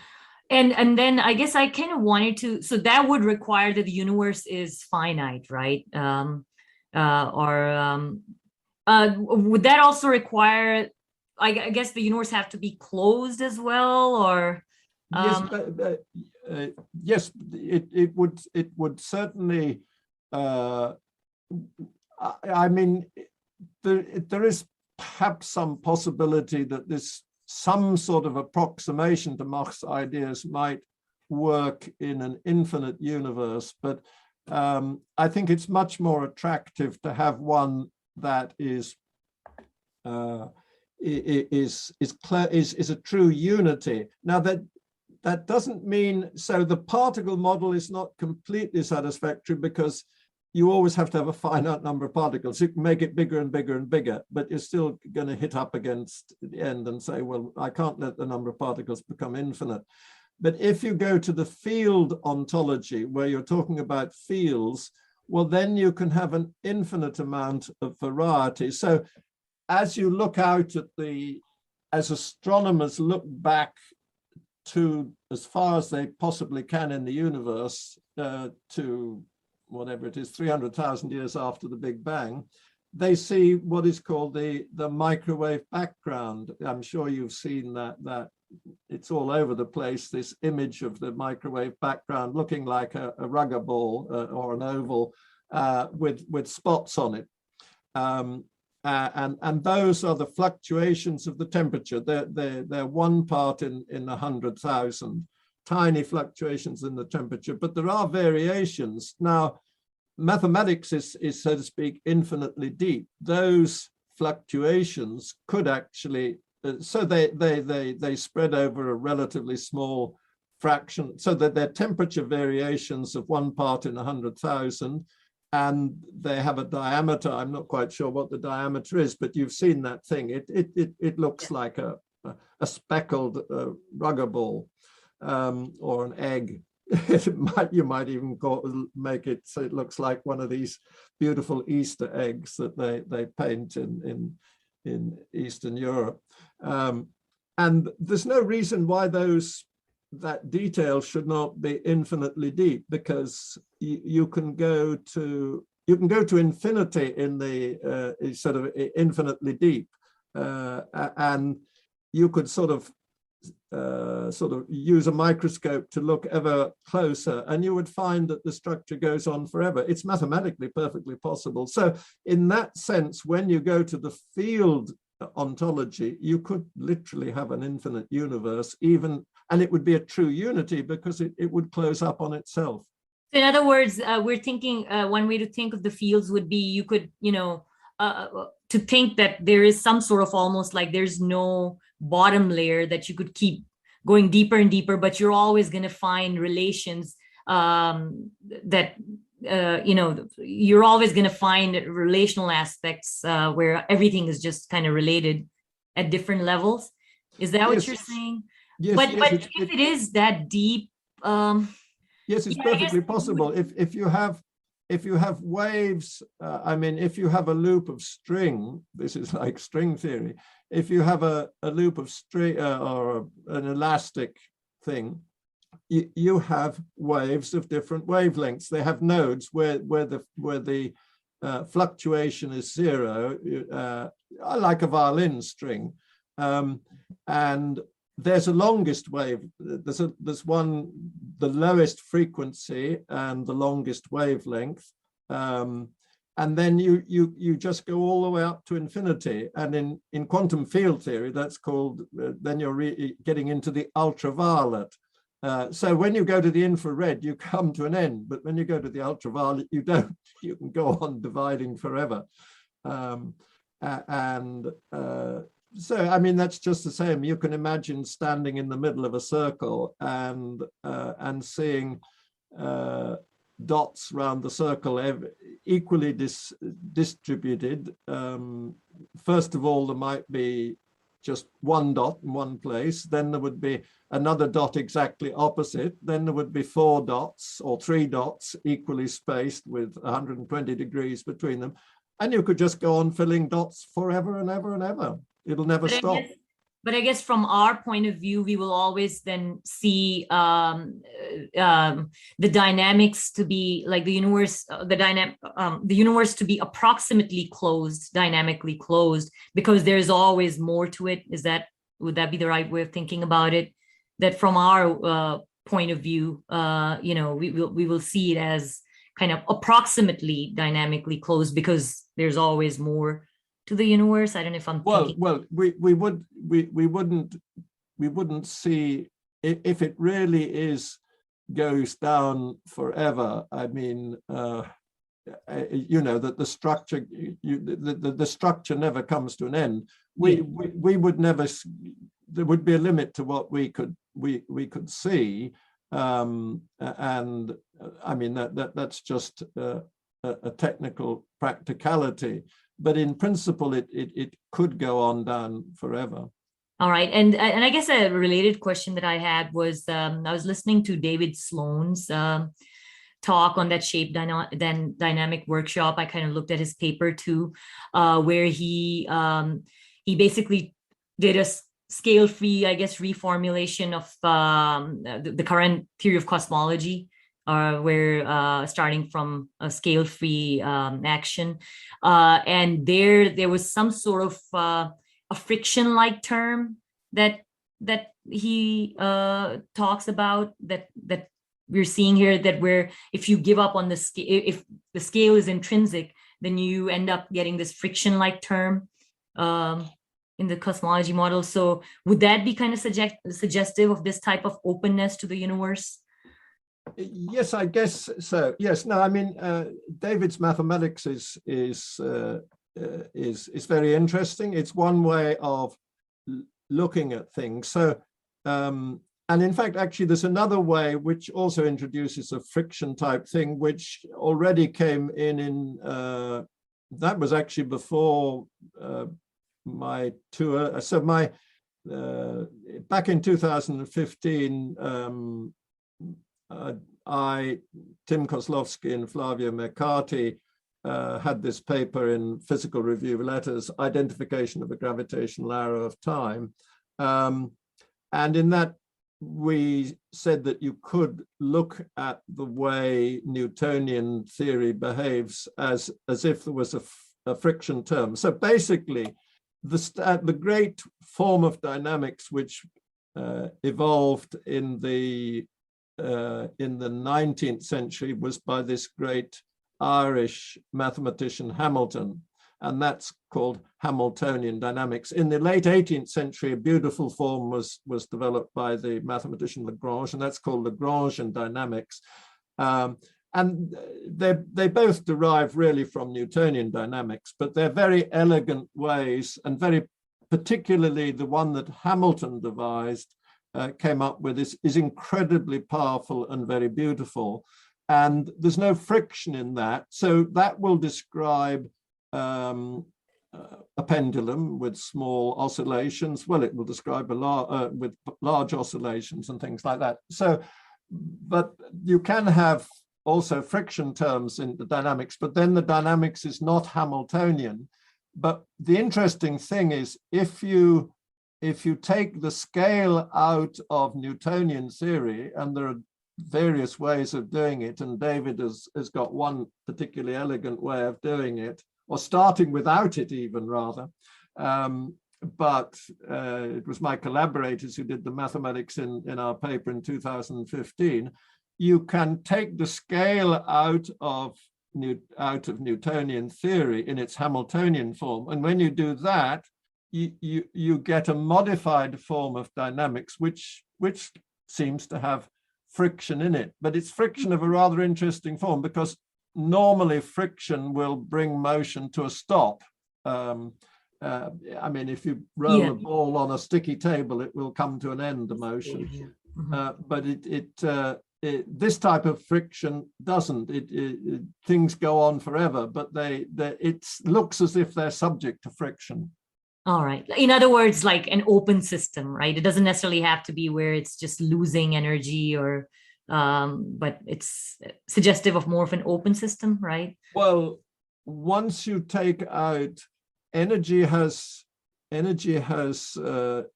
then I guess I kind of wanted to, so that would require that the universe is finite, right? Would that also require, I guess the universe have to be closed as well, or?
Yes, yes, it would certainly I mean, there is perhaps some possibility that some sort of approximation to Mach's ideas might work in an infinite universe, but I think it's much more attractive to have one that is a true unity. Now that doesn't mean, so the particle model is not completely satisfactory because you always have to have a finite number of particles. You can make it bigger and bigger and bigger, but you're still going to hit up against the end and say, well, I can't let the number of particles become infinite. But if you go to the field ontology, where you're talking about fields, well, then you can have an infinite amount of variety. So as you look out at as astronomers look back to as far as they possibly can in the universe, to whatever it is, 300,000 years after the Big Bang, they see what is called the microwave background. I'm sure you've seen that it's all over the place, this image of the microwave background looking like a rugger ball or an oval with spots on it. And those are the fluctuations of the temperature. They're 1 part in 100,000, tiny fluctuations in the temperature, but there are variations. Now, mathematics is, so to speak, infinitely deep. Those fluctuations could actually, so they spread over a relatively small fraction, so that they're temperature variations of 1 part in 100,000, and they have a diameter. I'm not quite sure what the diameter is, but you've seen that thing. It looks like a speckled rugger ball or an egg. You might even make it so it looks like one of these beautiful Easter eggs that they paint in Eastern Europe. And there's no reason why that detail should not be infinitely deep, because you can go to infinity in the sort of infinitely deep, and you could sort of use a microscope to look ever closer, and you would find that the structure goes on forever. It's mathematically perfectly possible. So in that sense, when you go to the field ontology, you could literally have an infinite universe, and it would be a true unity because it would close up on itself.
In other words, we're thinking one way to think of the fields would be you could, to think that there is some sort of almost like there's no bottom layer that you could keep going deeper and deeper, but you're always going to find relations that, you're always going to find relational aspects where everything is just kind of related at different levels. Is that what you're saying?
Yes,
but
yes,
if it is that deep,
yes, it's perfectly possible. If you have waves, if you have a loop of string, this is like string theory. If you have a loop of string or an elastic thing, you have waves of different wavelengths. They have nodes where the fluctuation is zero, like a violin string, and there's a longest wave. There's one, the lowest frequency and the longest wavelength, and then you just go all the way up to infinity. And in quantum field theory, that's called, then you're getting into the ultraviolet. So when you go to the infrared, you come to an end, but when you go to the ultraviolet, you don't. You can go on dividing forever. So, that's just the same. You can imagine standing in the middle of a circle and seeing dots around the circle equally distributed. First of all, there might be just one dot in one place. Then there would be another dot exactly opposite. Then there would be 4 dots or 3 dots equally spaced with 120 degrees between them. And you could just go on filling dots forever and ever and ever. It'll never stop.
But I guess from our point of view, we will always then see the dynamics to be like the universe, the universe to be approximately closed, dynamically closed, because there's always more to it. Would that be the right way of thinking about it? That from our point of view, we will see it as kind of approximately dynamically closed because there's always more to the universe? I don't know if I'm thinking.
Well, we wouldn't see if it really goes down forever. I mean, that the structure, the structure never comes to an end. We would never. There would be a limit to what we could see, and I mean that's just a technical practicality. But in principle, it could go on down forever.
All right, and I guess a related question that I had was I was listening to David Sloan's talk on that shape dynamic workshop. I kind of looked at his paper too, where he basically did a scale-free, I guess, reformulation of the current theory of cosmology, where starting from a scale-free action, and there was some sort of a friction-like term that he talks about that we're seeing here, that where if you give up on the scale, if the scale is intrinsic, then you end up getting this friction-like term in the cosmology model. So would that be kind of suggestive of this type of openness to the universe?
Yes, I guess so. Yes. No, I mean, David's mathematics is very interesting. It's one way of looking at things. So, and in fact, actually, there's another way which also introduces a friction type thing, which already came in that was actually before my tour. So back in 2015, Tim Kozlowski and Flavio Mercati had this paper in Physical Review of Letters, Identification of the Gravitational Arrow of Time. And in that, we said that you could look at the way Newtonian theory behaves as if there was a friction term. So basically, the great form of dynamics which evolved in the 19th century was by this great Irish mathematician Hamilton, and that's called Hamiltonian dynamics. In the late 18th century, a beautiful form was developed by the mathematician Lagrange, and that's called Lagrangian dynamics. And they both derive really from Newtonian dynamics, but they're very elegant ways, and very particularly the one that Hamilton devised, came up with is incredibly powerful and very beautiful. And there's no friction in that. So that will describe a pendulum with small oscillations. Well, it will describe with large oscillations and things like that. So, but you can have also friction terms in the dynamics, but then the dynamics is not Hamiltonian. But the interesting thing is, if you take the scale out of Newtonian theory, and there are various ways of doing it, and David has got one particularly elegant way of doing it, or starting without it even, rather. But it was my collaborators who did the mathematics in our paper in 2015. You can take the scale out of Newtonian theory in its Hamiltonian form, and when you do that, you get a modified form of dynamics, which seems to have friction in it, but it's friction of a rather interesting form, because normally friction will bring motion to a stop. I mean, if you roll a ball on a sticky table, it will come to an end, the motion. But this type of friction doesn't. Things go on forever, but it looks as if they're subject to friction.
All right. In other words, like an open system, right? It doesn't necessarily have to be where it's just losing energy, or but it's suggestive of more of an open system, right?
Well, once you take out energy is a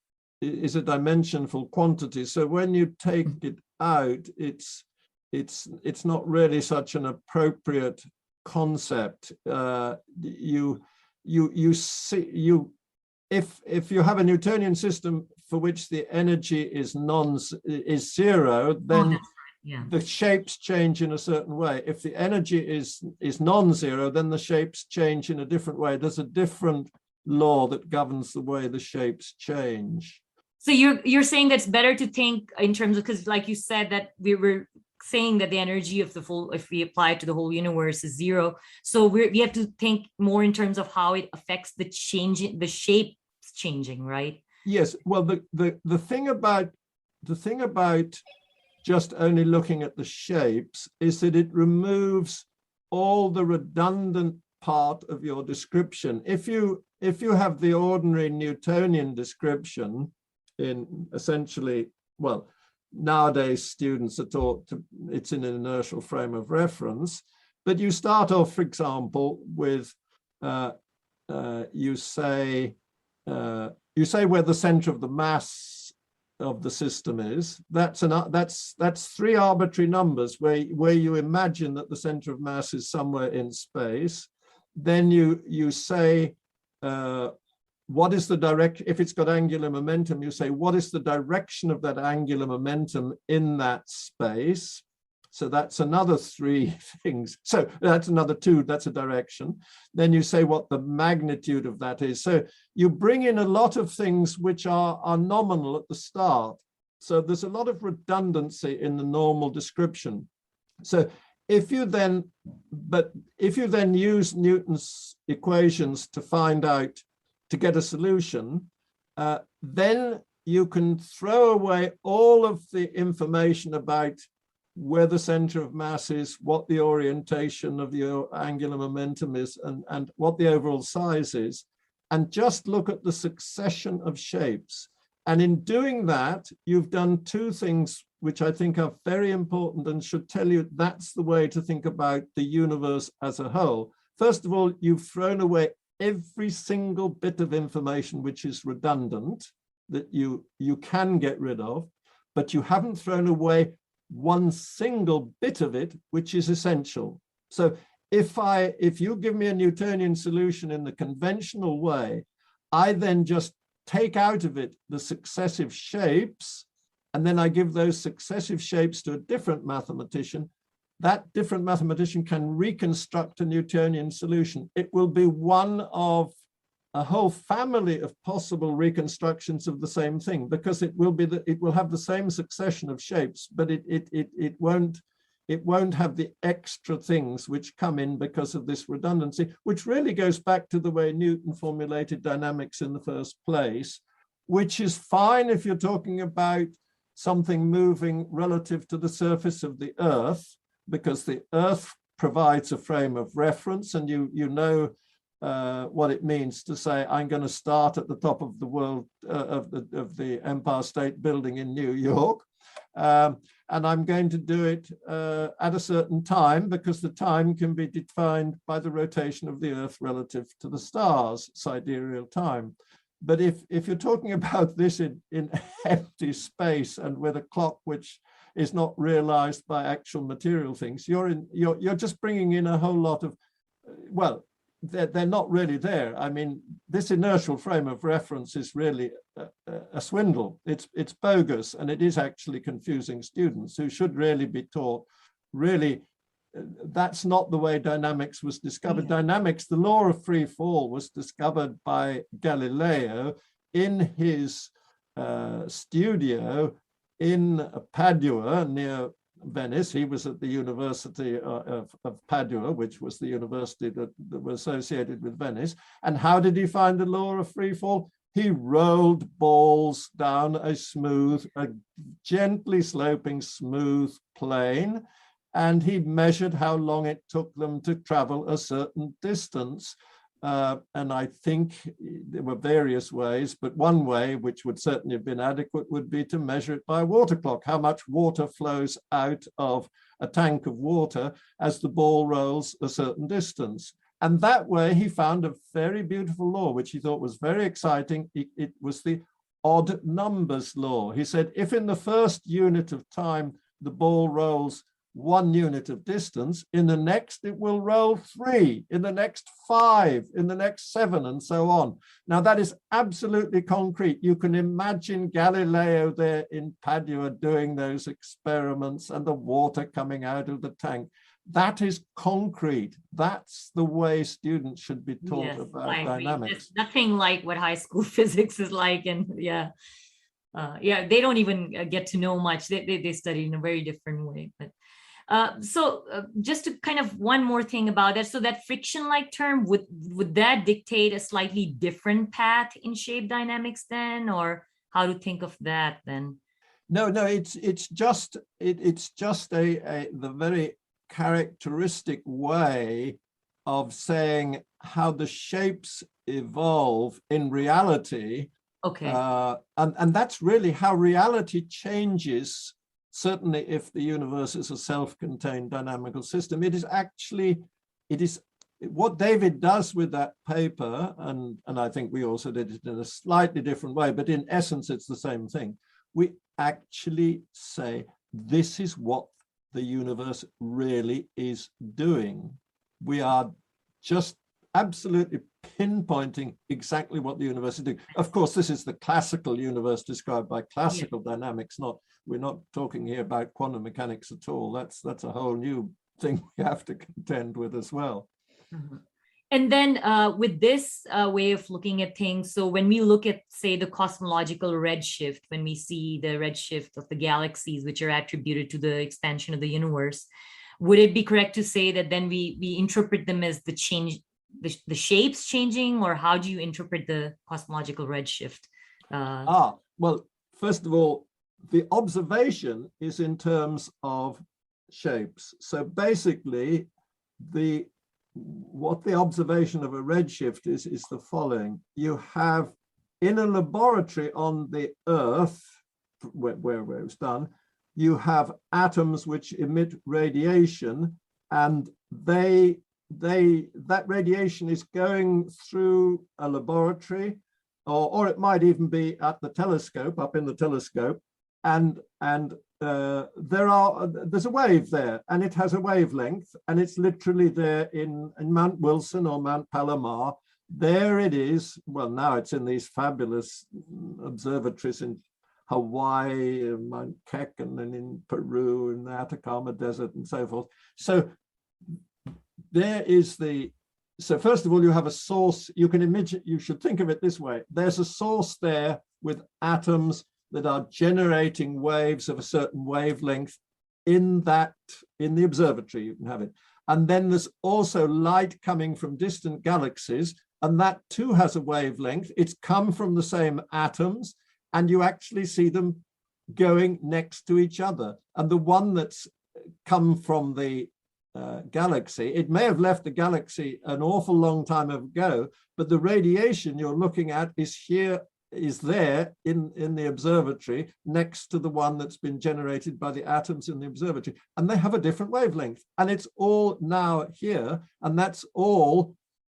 dimensional quantity. So when you take it out, it's not really such an appropriate concept. If you have a Newtonian system for which the energy is zero, then
Yeah.
the shapes change in a certain way. If the energy is non-zero, then the shapes change in a different way. There's a different law that governs the way the shapes change.
So you're saying that's better to think in terms of, because like you said that we were saying that the energy of the full, if we apply it to the whole universe, is zero. So we have to think more in terms of how it affects the changing, the shape changing, right?
Yes. Well, the thing about just only looking at the shapes is that it removes all the redundant part of your description. If you have the ordinary Newtonian description in essentially, well, nowadays students are taught to, it's in an inertial frame of reference, but you start off, for example, with you say where the center of the mass of the system is. That's three arbitrary numbers where you imagine that the center of mass is somewhere in space. Then you say what is the direct, if it's got angular momentum, you say what is the direction of that angular momentum in that space. So that's another three things. So that's another two, that's a direction. Then you say what the magnitude of that is. So you bring in a lot of things which are nominal at the start. So there's a lot of redundancy in the normal description. So if you then use Newton's equations to find out, to get a solution, then you can throw away all of the information about where the center of mass is, what the orientation of your angular momentum is, and what the overall size is, and just look at the succession of shapes. And in doing that, you've done two things which I think are very important and should tell you that's the way to think about the universe as a whole. First of all, you've thrown away every single bit of information which is redundant that you can get rid of, but you haven't thrown away one single bit of it which is essential. So if you give me a Newtonian solution in the conventional way, I then just take out of it the successive shapes, and then I give those successive shapes to a different mathematician. That different mathematician can reconstruct a Newtonian solution. It will be one of a whole family of possible reconstructions of the same thing, because it will have the same succession of shapes, but it won't have the extra things which come in because of this redundancy, which really goes back to the way Newton formulated dynamics in the first place, which is fine if you're talking about something moving relative to the surface of the Earth, because the Earth provides a frame of reference, and you know what it means to say, I'm going to start at the top of the world of the Empire State Building in New York, and I'm going to do it at a certain time, because the time can be defined by the rotation of the Earth relative to the stars, sidereal time. But if you're talking about this in empty space and with a clock which is not realized by actual material things, you're just bringing in a whole lot of, well, they're not really there. I mean, this inertial frame of reference is really a swindle. It's bogus, and it is actually confusing students who should really be taught, really, that's not the way dynamics was discovered. Yeah. Dynamics, the law of free fall, was discovered by Galileo in his studio in Padua near Venice. He was at the University of Padua, which was the university that was associated with Venice. And how did he find the law of free fall? He rolled balls down a gently sloping, smooth plane, and he measured how long it took them to travel a certain distance. And I think there were various ways, but one way, which would certainly have been adequate, would be to measure it by a water clock, how much water flows out of a tank of water as the ball rolls a certain distance. And that way he found a very beautiful law, which he thought was very exciting. It was the odd numbers law. He said, if in the first unit of time the ball rolls 1 unit of distance, in the next it will roll 3, in the next 5, in the next 7, and so on. Now that is absolutely concrete. You can imagine Galileo there in Padua doing those experiments and the water coming out of the tank. That is concrete. That's the way students should be taught about dynamics.
It's nothing like what high school physics is like, and they don't even get to know much. They study in a very different way. But just to kind of one more thing about that. So that friction-like term, would that dictate a slightly different path in shape dynamics then, or how to think of that then?
No, it's just the very characteristic way of saying how the shapes evolve in reality.
Okay.
And that's really how reality changes, certainly if the universe is a self-contained dynamical system. It is what David does with that paper, and I think we also did it in a slightly different way, but in essence, it's the same thing. We actually say, this is what the universe really is doing. We are just absolutely pinpointing exactly what the universe is doing. Of course, this is the classical universe described by classical dynamics. We're not talking here about quantum mechanics at all. That's a whole new thing we have to contend with as well.
Mm-hmm. And then with this way of looking at things, so when we look at, say, the cosmological redshift, when we see the redshift of the galaxies, which are attributed to the expansion of the universe, would it be correct to say that then we interpret them as the change, the shapes changing, or how do you interpret the cosmological redshift?
Well, first of all, the observation is in terms of shapes. So basically, what the observation of a redshift is the following. You have, in a laboratory on the Earth, where it was done, you have atoms which emit radiation, and that radiation is going through a laboratory, or it might even be at the telescope, up in the telescope, and there's a wave there, and it has a wavelength, and it's literally there in Mount Wilson or Mount Palomar. There it is. Well, now it's in these fabulous observatories in Hawaii, Mount Keck, and then in Peru, in the Atacama Desert, and so forth. So so first of all, you have a source. You can imagine, you should think of it this way. There's a source there with atoms that are generating waves of a certain wavelength in the observatory. You can have it. And then there's also light coming from distant galaxies, and that too has a wavelength. It's come from the same atoms, and you actually see them going next to each other. And the one that's come from the galaxy, it may have left the galaxy an awful long time ago, but the radiation you're looking at is there in the observatory next to the one that's been generated by the atoms in the observatory, and they have a different wavelength, and it's all now here, and that's all.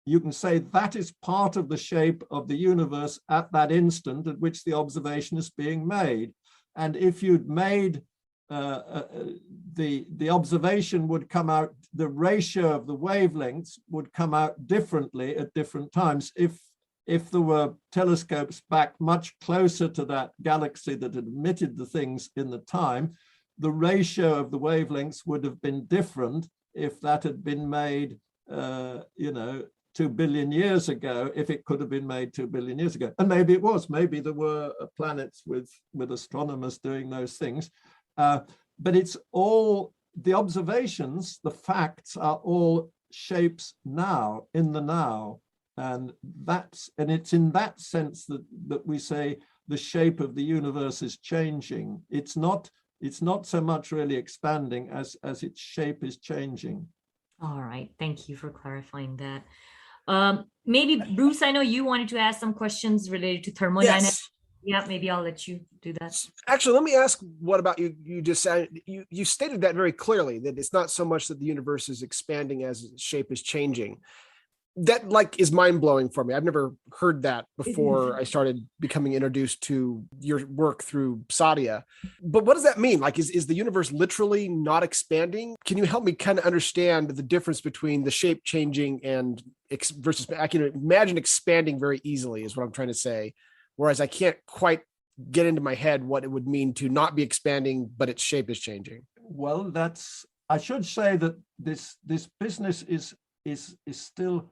You can say that is part of the shape of the universe at that instant at which the observation is being made. And if you'd made the observation would come out, the ratio of the wavelengths would come out differently at different times. If there were telescopes back much closer to that galaxy that had emitted the things in the time, the ratio of the wavelengths would have been different if that had been made, 2 billion years ago, if it could have been made 2 billion years ago. And maybe it was, maybe there were planets with astronomers doing those things. But it's all, the observations, the facts are all shapes now, in the now. And it's in that sense that we say the shape of the universe is changing. It's not so much really expanding as its shape is changing.
All right, thank you for clarifying that. Maybe Bruce, I know you wanted to ask some questions related to thermodynamics.
Yes.
Yeah, maybe I'll let you do that.
Actually, let me ask, what about you? You just said, you stated that very clearly, that it's not so much that the universe is expanding as its shape is changing. that like is mind-blowing for me. I've never heard that before I started becoming introduced to your work through Sadia. But what does that mean? Like, is the universe literally not expanding? Can you help me kind of understand the difference between the shape changing and versus, I can imagine expanding very easily is what I'm trying to say. Whereas I can't quite get into my head what it would mean to not be expanding, but its shape is changing.
Well, I should say that this business is still,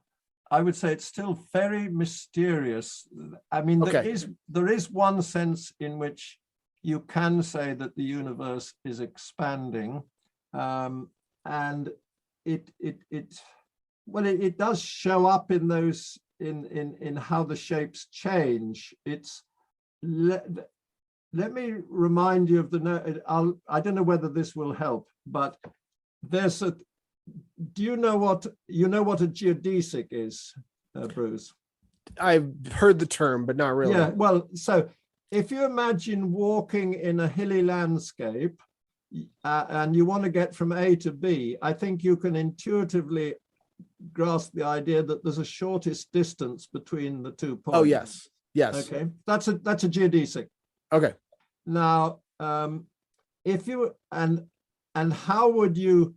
I would say it's still very mysterious. I mean, there is one sense in which you can say that the universe is expanding, and it does show up in those in how the shapes change. Let me remind you of I don't know whether this will help, but there's a. Do you know what a geodesic is, Bruce?
I've heard the term, but not really.
Yeah, well, so if you imagine walking in a hilly landscape and you want to get from A to B, I think you can intuitively grasp the idea that there's a shortest distance between the 2 points.
Oh, yes.
Okay, that's a geodesic.
Okay.
Now, if you and how would you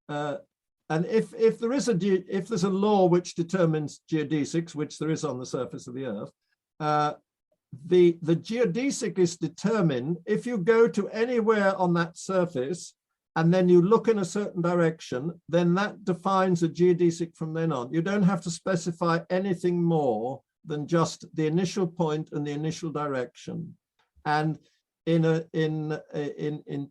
and if there's a law which determines geodesics, which there is on the surface of the Earth, the geodesic is determined if you go to anywhere on that surface and then you look in a certain direction, then that defines a geodesic from then on. You don't have to specify anything more than just the initial point and the initial direction. And in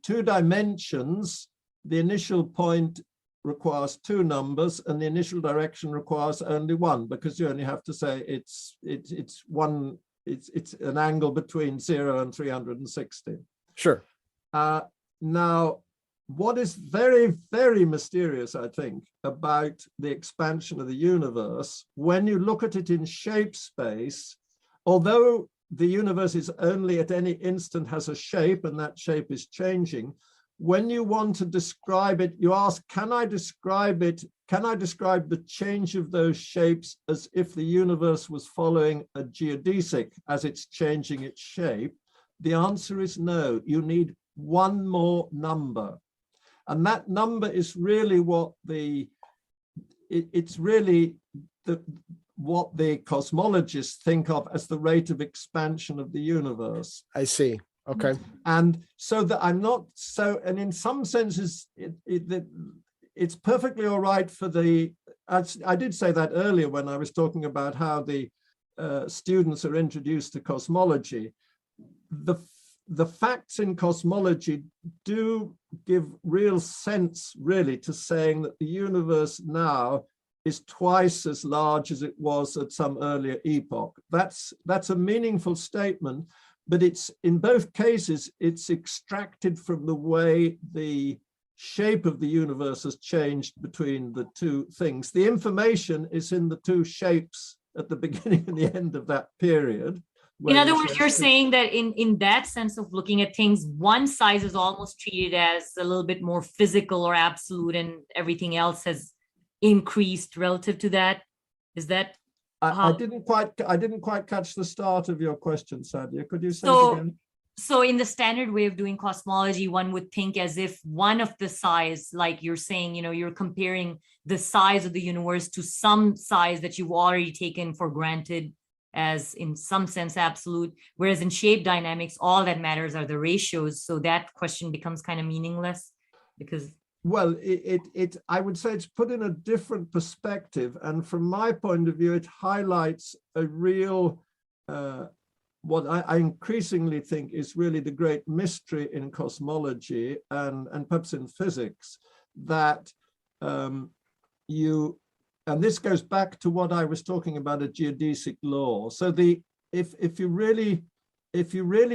2 dimensions, the initial point requires 2 numbers and the initial direction requires only 1, because you only have to say it's an angle between 0 and 360.
Sure.
Now, what is very, very mysterious, I think, about the expansion of the universe, when you look at it in shape space, although the universe is only at any instant has a shape and that shape is changing, when you want to describe it, you ask, can I describe it? Can I describe the change of those shapes as if the universe was following a geodesic as it's changing its shape? The answer is no. You need one more number. And that number is really what the cosmologists think of as the rate of expansion of the universe.
I see. Okay.
And so that and in some senses, it's perfectly all right for I did say that earlier when I was talking about how the students are introduced to cosmology. The facts in cosmology do give real sense, really, to saying that the universe now is twice as large as it was at some earlier epoch. That's a meaningful statement, but it's in both cases, it's extracted from the way the shape of the universe has changed between the 2 things. The information is in the 2 shapes at the beginning and the end of that period.
In other words, you're saying that in that sense of looking at things, one size is almost treated as a little bit more physical or absolute, and everything else has increased relative to that. Is that?
I didn't quite catch the start of your question, Sadia. Could you say it again?
So in the standard way of doing cosmology, one would think as if one of the size, like you're saying, you're comparing the size of the universe to some size that you've already taken for granted as in some sense absolute, whereas in shape dynamics, all that matters are the ratios. So that question becomes kind of meaningless because.
Well, I would say it's put in a different perspective. And from my point of view, it highlights a real, what I increasingly think is really the great mystery in cosmology and perhaps in physics, that and this goes back to what I was talking about, a geodesic law. So if you really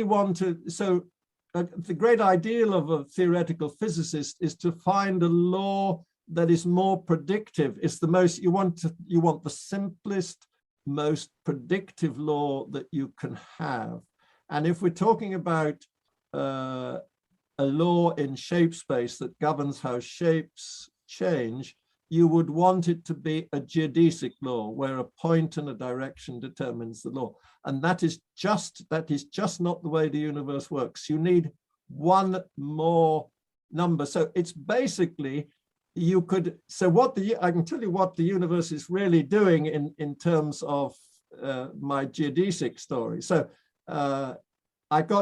want to, so the great ideal of a theoretical physicist is to find a law that is more predictive. It's the most, you want the simplest, most predictive law that you can have. And if we're talking about a law in shape space that governs how shapes change, you would want it to be a geodesic law where a point and a direction determines the law. And that is just not the way the universe works. You need one more number. So it's basically, I can tell you what the universe is really doing in terms of my geodesic story. So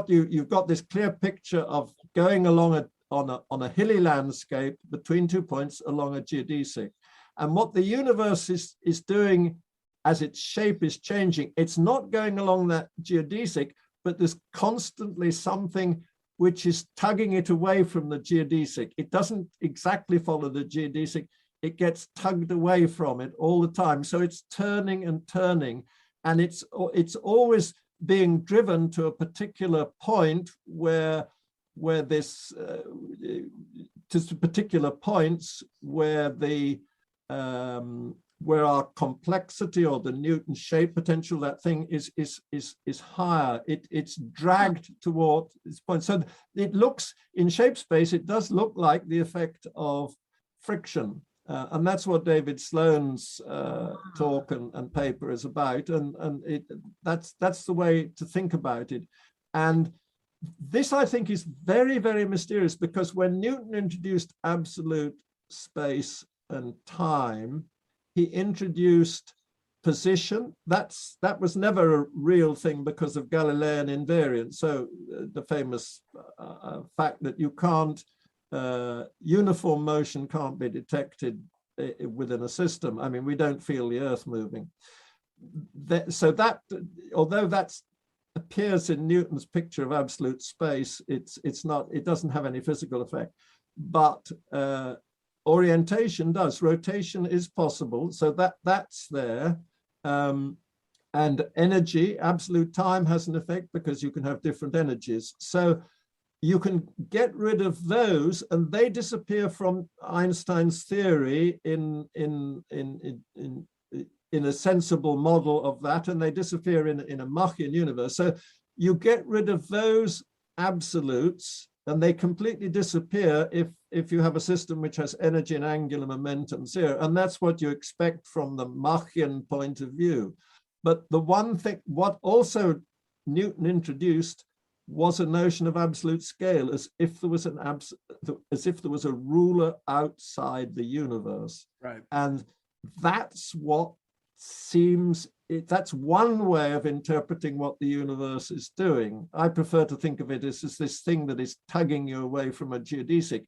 you've got this clear picture of going along on a hilly landscape between 2 points along a geodesic. And what the universe is doing as its shape is changing, it's not going along that geodesic, but there's constantly something which is tugging it away from the geodesic. It doesn't exactly follow the geodesic. It gets tugged away from it all the time. So it's turning and turning, and it's always being driven to a particular point where this to particular points where the where our complexity or the Newton shape potential, that thing is higher. It's dragged toward this point. So it looks in shape space, it does look like the effect of friction. And that's what David Sloan's talk and paper is about. And that's the way to think about it. And this, I think, is very, very mysterious, because when Newton introduced absolute space and time, he introduced position. That was never a real thing because of Galilean invariance. So the famous fact that you can't, uniform motion can't be detected within a system. I mean, we don't feel the Earth moving. Although that appears in Newton's picture of absolute space, it doesn't have any physical effect. But orientation does. Rotation is possible, so that's there. And energy, absolute time has an effect because you can have different energies. So you can get rid of those, and they disappear from Einstein's theory in a sensible model of that, and they disappear in a Machian universe. So you get rid of those absolutes, and they completely disappear if you have a system which has energy and angular momentum zero. And that's what you expect from the Machian point of view. But the one thing, what also Newton introduced was a notion of absolute scale, as if there was a ruler outside the universe.
Right.
And that's what that's one way of interpreting what the universe is doing. I prefer to think of it as this thing that is tugging you away from a geodesic.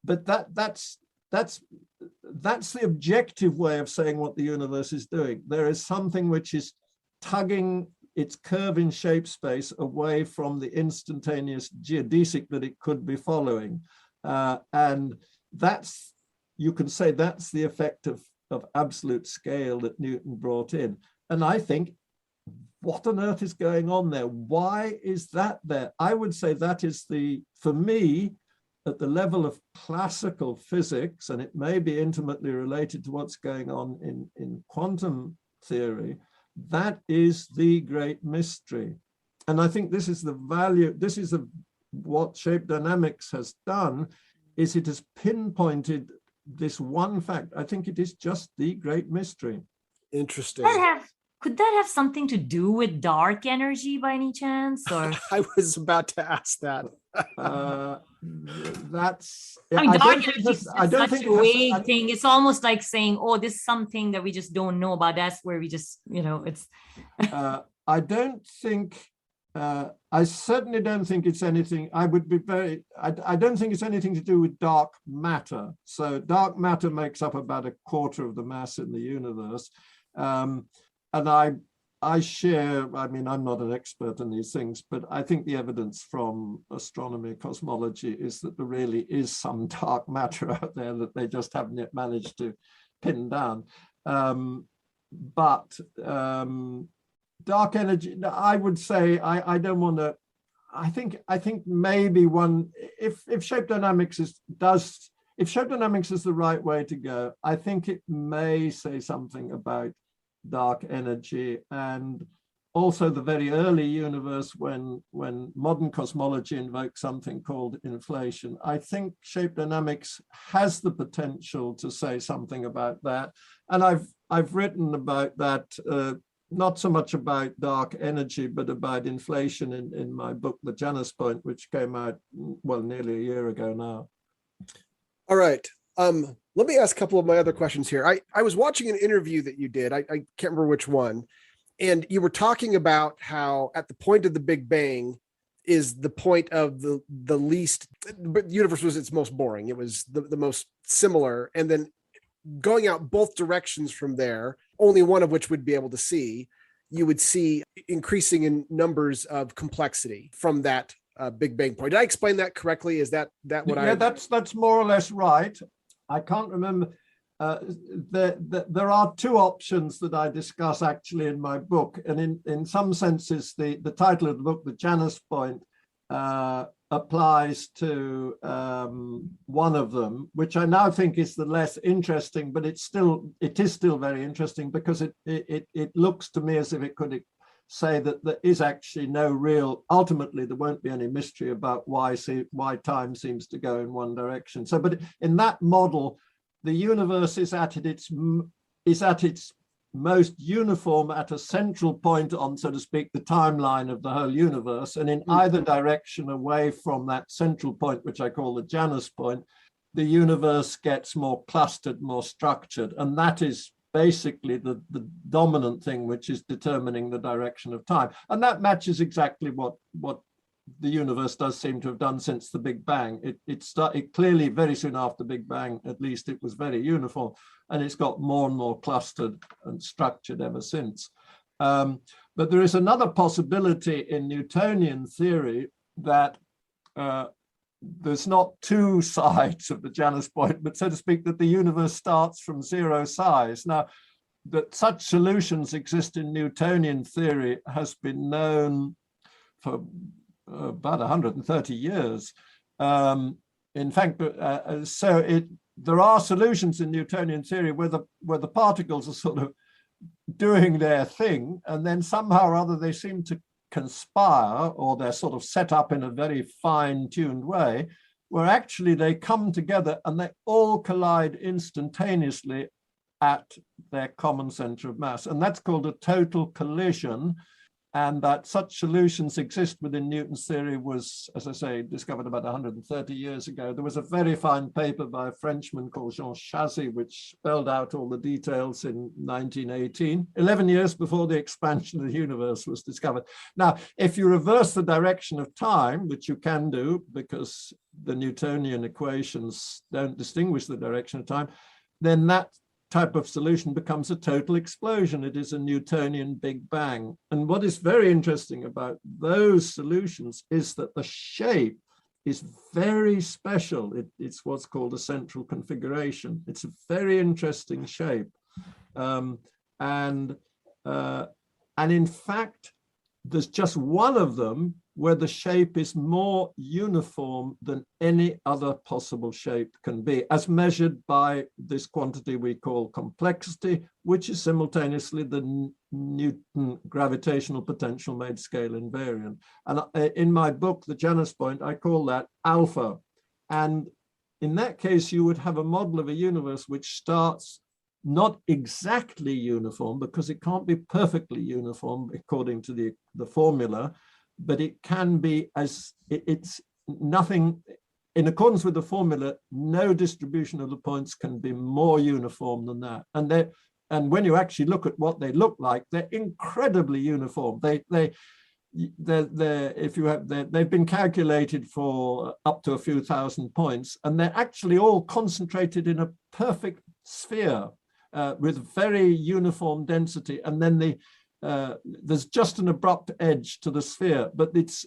But that's the objective way of saying what the universe is doing. There is something which is tugging its curve in shape space away from the instantaneous geodesic that it could be following. And you can say that's the effect of absolute scale that Newton brought in. And I think, what on earth is going on there? Why is that there? I would say that is for me, at the level of classical physics, and it may be intimately related to what's going on in quantum theory, that is the great mystery. And I think this is the value, what shape dynamics has done, is it has pinpointed this one fact. I think it is just the great mystery.
Interesting.
Could that have something to do with dark energy by any chance? Or
I was about to ask that.
That's.
I mean, dark energy is such a vague thing. It's almost like saying, "Oh, this is something that we just don't know about." That's where we just, it's.
I don't think. I certainly don't think it's anything. I don't think it's anything to do with dark matter. So dark matter makes up about a quarter of the mass in the universe. And I share, I mean, I'm not an expert in these things, but I think the evidence from astronomy, cosmology, is that there really is some dark matter out there that they just haven't yet managed to pin down. But dark energy, I would say, I don't want to, I think maybe if shape dynamics is the right way to go, I think it may say something about dark energy. And also the very early universe when modern cosmology invoked something called inflation. I think shape dynamics has the potential to say something about that. And I've written about that, not so much about dark energy, but about inflation in my book, The Janus Point, which came out, well, nearly a year ago now.
All right. Let me ask a couple of my other questions here. I was watching an interview that you did. I can't remember which one. And you were talking about how at the point of the Big Bang is the point of the least, but the universe was its most boring. It was the most similar. And then going out both directions from there, only one of which would be able to see, you would see increasing in numbers of complexity from that Big Bang point. Did I explain that correctly? Is that what
Yeah, that's more or less right. I can't remember. There are two options that I discuss actually in my book. And in some senses, the title of the book, The Janus Point, applies to one of them, which I now think is the less interesting, but it is still very interesting because it looks to me as if it could say that there is actually no real, ultimately there won't be any mystery about why time seems to go in one direction. So, but in that model, the universe is at its most uniform at a central point on, so to speak, the timeline of the whole universe. And in either direction away from that central point, which I call the Janus point, the universe gets more clustered, more structured. And that is basically the dominant thing which is determining the direction of time. And that matches exactly what the universe does seem to have done since the Big Bang. It started clearly very soon after Big Bang, at least it was very uniform, and it's got more and more clustered and structured ever since. But there is another possibility in Newtonian theory that there's not two sides of the Janus point, but so to speak, that the universe starts from zero size. Now, that such solutions exist in Newtonian theory has been known for about 130 years. In fact, there are solutions in Newtonian theory where the particles are sort of doing their thing, and then somehow or other they seem to conspire, or they're sort of set up in a very fine-tuned way, where actually they come together and they all collide instantaneously at their common center of mass. And that's called a total collision. And that such solutions exist within Newton's theory was, as I say, discovered about 130 years ago. There was a very fine paper by a Frenchman called Jean Chasy, which spelled out all the details in 1918, 11 years before the expansion of the universe was discovered. Now, if you reverse the direction of time, which you can do because the Newtonian equations don't distinguish the direction of time, then that type of solution becomes a total explosion. It is a Newtonian Big Bang. And what is very interesting about those solutions is that the shape is very special. It's what's called a central configuration. It's a very interesting shape. And in fact, there's just one of them where the shape is more uniform than any other possible shape can be, as measured by this quantity we call complexity, which is simultaneously the Newton gravitational potential made scale invariant. And in my book, The Janus Point, I call that alpha. And in that case, you would have a model of a universe which starts not exactly uniform, because it can't be perfectly uniform according to the formula, but it can be it's nothing, in accordance with the formula, no distribution of the points can be more uniform than that. And when you actually look at what they look like, they're incredibly uniform. They've been calculated for up to a few thousand points, and they're actually all concentrated in a perfect sphere with very uniform density. And then there's just an abrupt edge to the sphere, but it's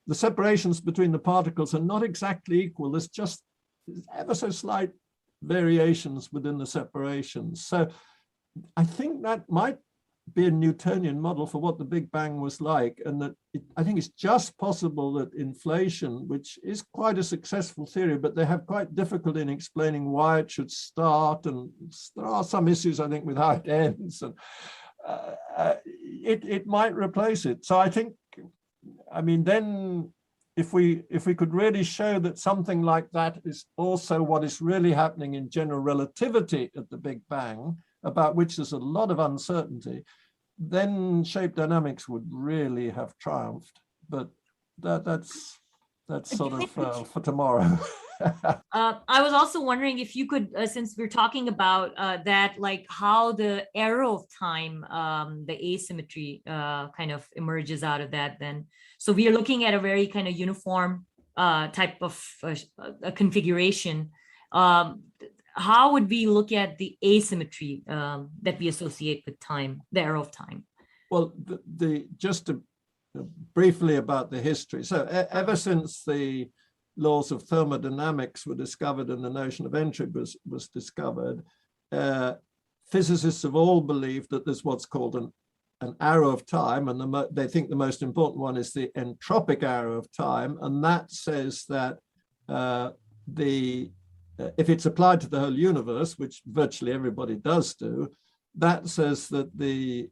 the separations between the particles are not exactly equal. There's just ever so slight variations within the separations. So I think that might be a Newtonian model for what the Big Bang was like, and that I think it's just possible that inflation, which is quite a successful theory, but they have quite difficulty in explaining why it should start, and there are some issues, I think, with how it ends. And it might replace it. So I think, I mean, then if we could really show that something like that is also what is really happening in general relativity at the Big Bang, about which there's a lot of uncertainty, then shape dynamics would really have triumphed. But that's sort of for tomorrow.
I was also wondering if you could, since we're talking about that, like how the arrow of time, the asymmetry kind of emerges out of that then. So we are looking at a very kind of uniform type of a configuration. How would we look at the asymmetry that we associate with time, the arrow of time?
Well, just to briefly about the history. So ever since the laws of thermodynamics were discovered and the notion of entropy was discovered, physicists have all believed that there's what's called an arrow of time, and they think the most important one is the entropic arrow of time, and that says that if it's applied to the whole universe, which virtually everybody does do, that says that the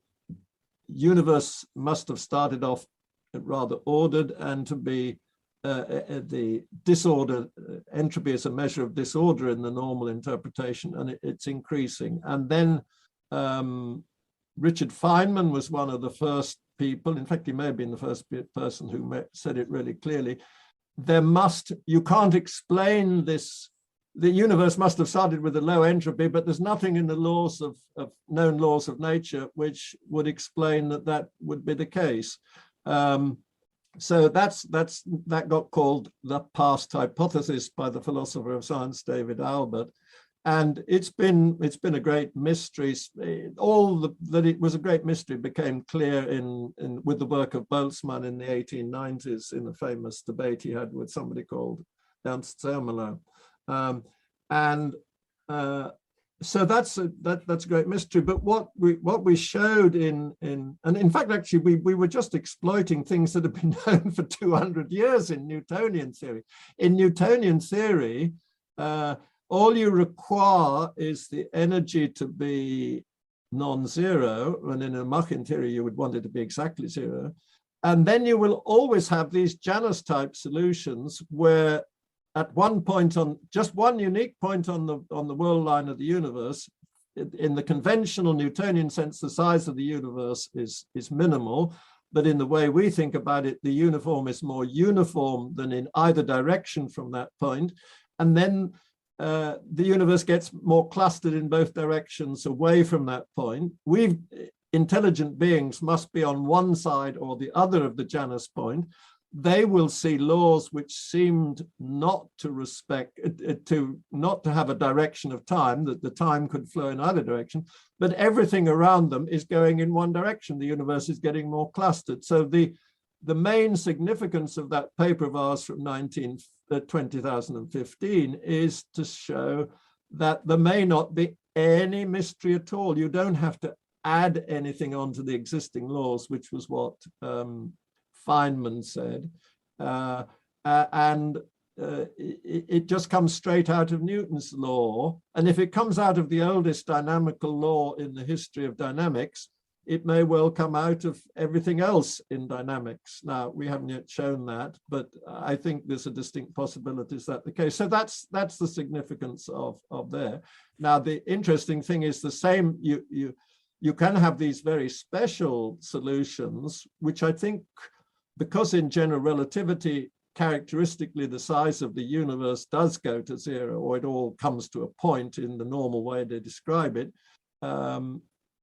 universe must have started off rather ordered, and to be the disorder, entropy is a measure of disorder in the normal interpretation, and it's increasing. And then Richard Feynman was one of the first people, in fact, he may have been the first person who said it really clearly. You can't explain this. The universe must have started with a low entropy, but there's nothing in the laws of known laws of nature which would explain that would be the case. So that got called the past hypothesis by the philosopher of science David Albert, and it's been a great mystery. That it was a great mystery became clear with the work of Boltzmann in the 1890s in a famous debate he had with somebody called Ernst Zermelo. So that's a great mystery. But what we showed and in fact, actually, we were just exploiting things that have been known for 200 years in Newtonian theory. In Newtonian theory, all you require is the energy to be non-zero, and in a Machin theory, you would want it to be exactly zero. And then you will always have these Janus type solutions where at one point, on just one unique point on the world line of the universe, in the conventional Newtonian sense, the size of the universe is minimal, but in the way we think about it, the uniform is more uniform than in either direction from that point. And then the universe gets more clustered in both directions away from that point. Intelligent beings must be on one side or the other of the Janus point. They will see laws which seemed not to have a direction of time, that the time could flow in either direction, but everything around them is going in one direction. The universe is getting more clustered. So the main significance of that paper of ours from 2015 is to show that there may not be any mystery at all. You don't have to add anything onto the existing laws, which was what Feynman said, it just comes straight out of Newton's law. And if it comes out of the oldest dynamical law in the history of dynamics, it may well come out of everything else in dynamics. Now, we haven't yet shown that, but I think there's a distinct possibility is that the case. So that's the significance of there. Now, the interesting thing is the same, you can have these very special solutions, which I think, because in general relativity, characteristically, the size of the universe does go to zero, or it all comes to a point in the normal way they describe it.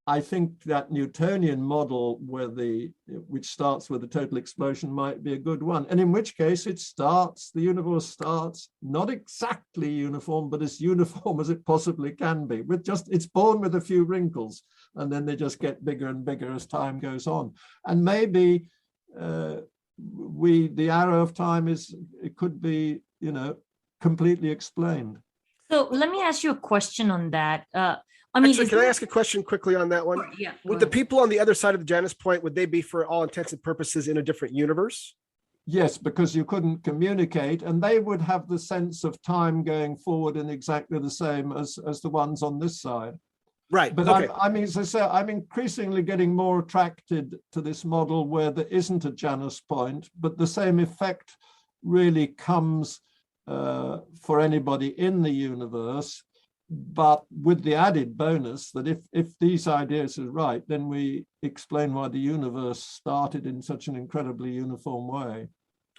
I think that Newtonian model which starts with a total explosion might be a good one. And in which case the universe starts not exactly uniform, but as uniform as it possibly can be. It's born with a few wrinkles, and then they just get bigger and bigger as time goes on. And maybe the arrow of time it could be, completely explained.
So let me ask you a question on that.
Actually, can I ask a question quickly on that one?
Yeah.
Would the people on the other side of the Janus Point, would they be, for all intents and purposes, in a different universe?
Yes, because you couldn't communicate, and they would have the sense of time going forward in exactly the same as the ones on this side.
Right.
But
okay.
I mean, as I say, I'm increasingly getting more attracted to this model where there isn't a Janus point, but the same effect really comes for anybody in the universe, but with the added bonus that if these ideas are right, then we explain why the universe started in such an incredibly uniform way.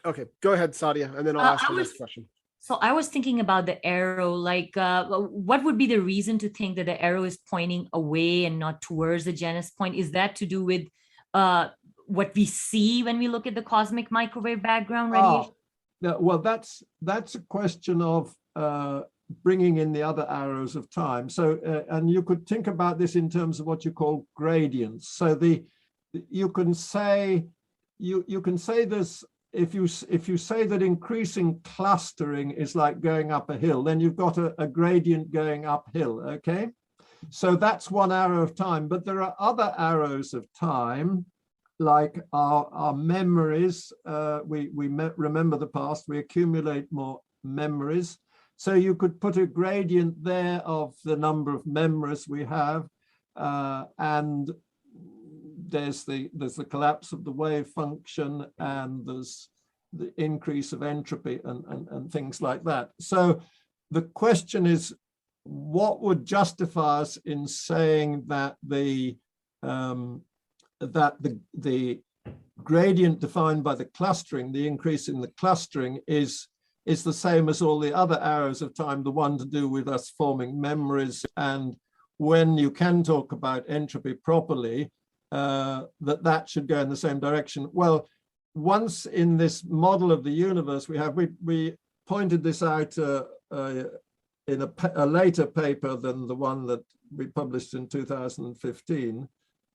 Okay, go ahead, Sadia, and then I'll ask the next question.
So I was thinking about the arrow, like what would be the reason to think that the arrow is pointing away and not towards the Janus point? Is that to do with what we see when we look at the cosmic microwave background radiation?
No, well, that's a question of bringing in the other arrows of time. So, and you could think about this in terms of what you call gradients. So you can say this. If you say that increasing clustering is like going up a hill, then you've got a gradient going uphill, okay? So that's one arrow of time, but there are other arrows of time, like our memories. We remember the past, we accumulate more memories. So you could put a gradient there of the number of memories we have, and there's the collapse of the wave function, and there's the increase of entropy and things like that. So the question is, what would justify us in saying that the gradient defined by the clustering, the increase in the clustering, is the same as all the other arrows of time, the one to do with us forming memories, and when you can talk about entropy properly, that should go in the same direction. Well, once in this model of the universe we pointed this out in a later paper than the one that we published in 2015.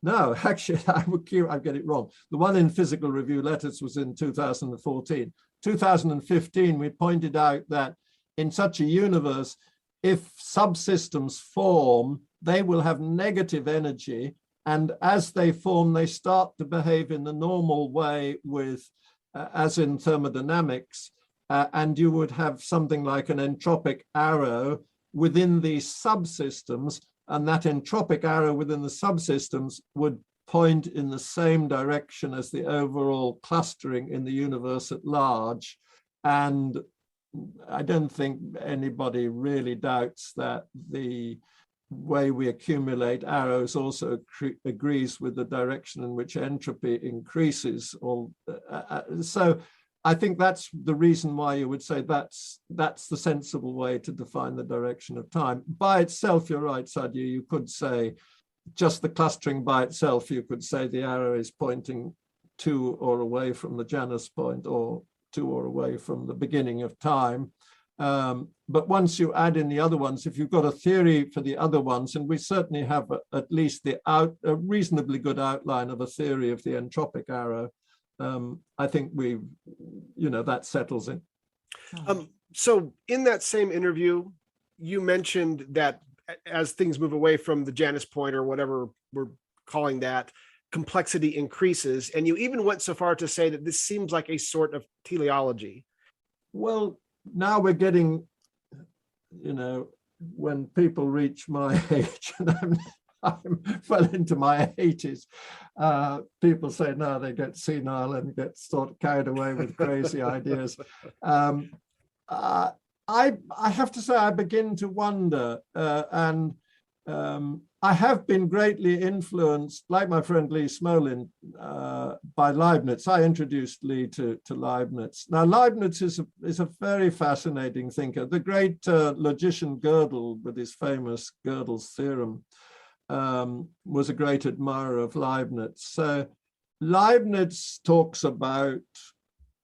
No, actually, I get it wrong. The one in Physical Review Letters was in 2014. 2015, we pointed out that in such a universe, if subsystems form, they will have negative energy. And as they form, they start to behave in the normal way with, as in thermodynamics, and you would have something like an entropic arrow within these subsystems, and that entropic arrow within the subsystems would point in the same direction as the overall clustering in the universe at large. And I don't think anybody really doubts that the way we accumulate arrows also agrees with the direction in which entropy increases. So I think that's the reason why you would say that's the sensible way to define the direction of time. By itself, you're right, Sadia, you could say just the clustering by itself, you could say the arrow is pointing to or away from the Janus point, or to or away from the beginning of time. But once you add in the other ones, if you've got a theory for the other ones, and we certainly have at least a reasonably good outline of a theory of the entropic arrow, I think that settles it.
So in that same interview, you mentioned that as things move away from the Janus point, or whatever we're calling that, complexity increases. And you even went so far to say that this seems like a sort of teleology.
Well, now we're getting, when people reach my age, and I'm well into my 80s, people say, no, they get senile and get sort of carried away with crazy ideas. I have to say, I begin to wonder, and I have been greatly influenced, like my friend Lee Smolin, by Leibniz. I introduced Lee to Leibniz. Now, Leibniz is a very fascinating thinker. The great logician Gödel, with his famous Gödel's theorem, was a great admirer of Leibniz. So Leibniz talks about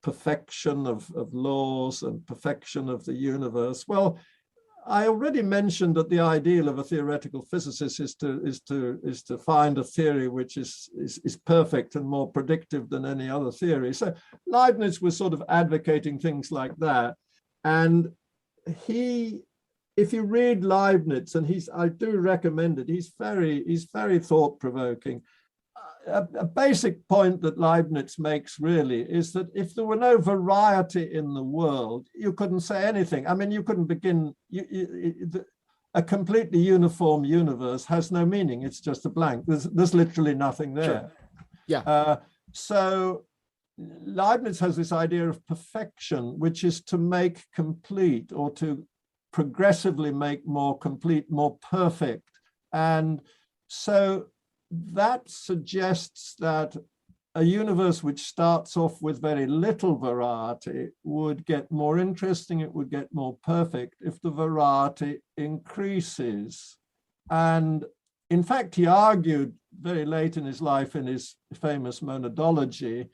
perfection of laws and perfection of the universe. Well, I already mentioned that the ideal of a theoretical physicist is to find a theory which is perfect and more predictive than any other theory. So Leibniz was sort of advocating things like that. And if you read Leibniz, and I do recommend it, he's very thought-provoking. A basic point that Leibniz makes really is that if there were no variety in the world, you couldn't say anything. I mean, you couldn't begin. a completely uniform universe has no meaning. It's just a blank. There's literally nothing there.
Sure. Yeah.
So Leibniz has this idea of perfection, which is to make complete, or to progressively make more complete, more perfect. And so that suggests that a universe which starts off with very little variety would get more interesting, it would get more perfect if the variety increases. And in fact, he argued very late in his life in his famous monadology,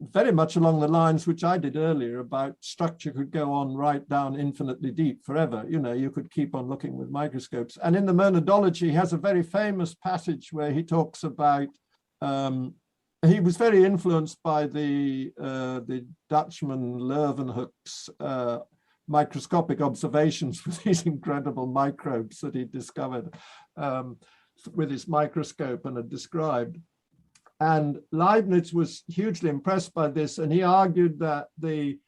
very much along the lines which I did earlier about structure could go on right down infinitely deep forever. You know, you could keep on looking with microscopes. And in the monadology, he has a very famous passage where he talks about, he was very influenced by the Dutchman Leeuwenhoek's microscopic observations with these incredible microbes that he discovered with his microscope and had described. And Leibniz was hugely impressed by this, and he argued that the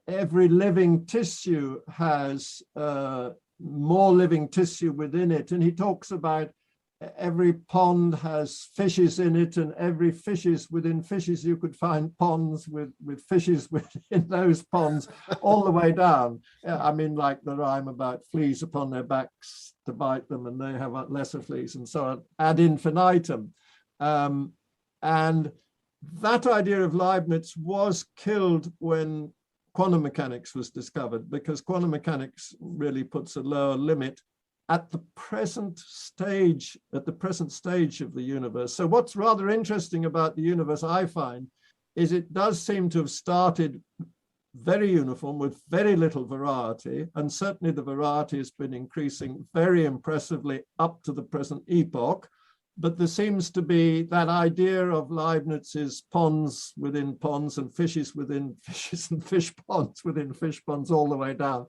every living tissue has more living tissue within it. And he talks about every pond has fishes in it, and every fishes within fishes, you could find ponds with fishes within those ponds all the way down. I mean, like the rhyme about fleas upon their backs to bite them, and they have lesser fleas, and so on, ad infinitum. And that idea of Leibniz was killed when quantum mechanics was discovered, because quantum mechanics really puts a lower limit at the present stage of the universe. So what's rather interesting about the universe, I find, is it does seem to have started very uniform with very little variety, and certainly the variety has been increasing very impressively up to the present epoch. But there seems to be that idea of Leibniz's ponds within ponds and fishes within fishes and fish ponds within fish ponds all the way down.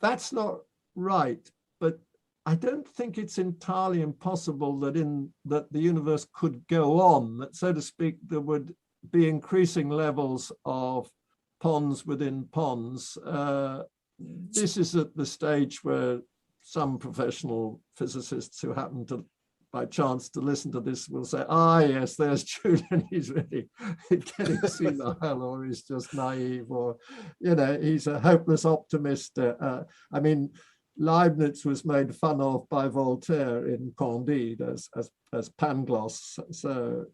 That's not right, but I don't think it's entirely impossible that the universe could go on, that, so to speak, there would be increasing levels of ponds within ponds. This is at the stage where some professional physicists who happen to by chance to listen to this will say, yes, there's Julian, he's really getting senile, or he's just naive, or, you know, he's a hopeless optimist. I mean, Leibniz was made fun of by Voltaire in Candide as Pangloss. So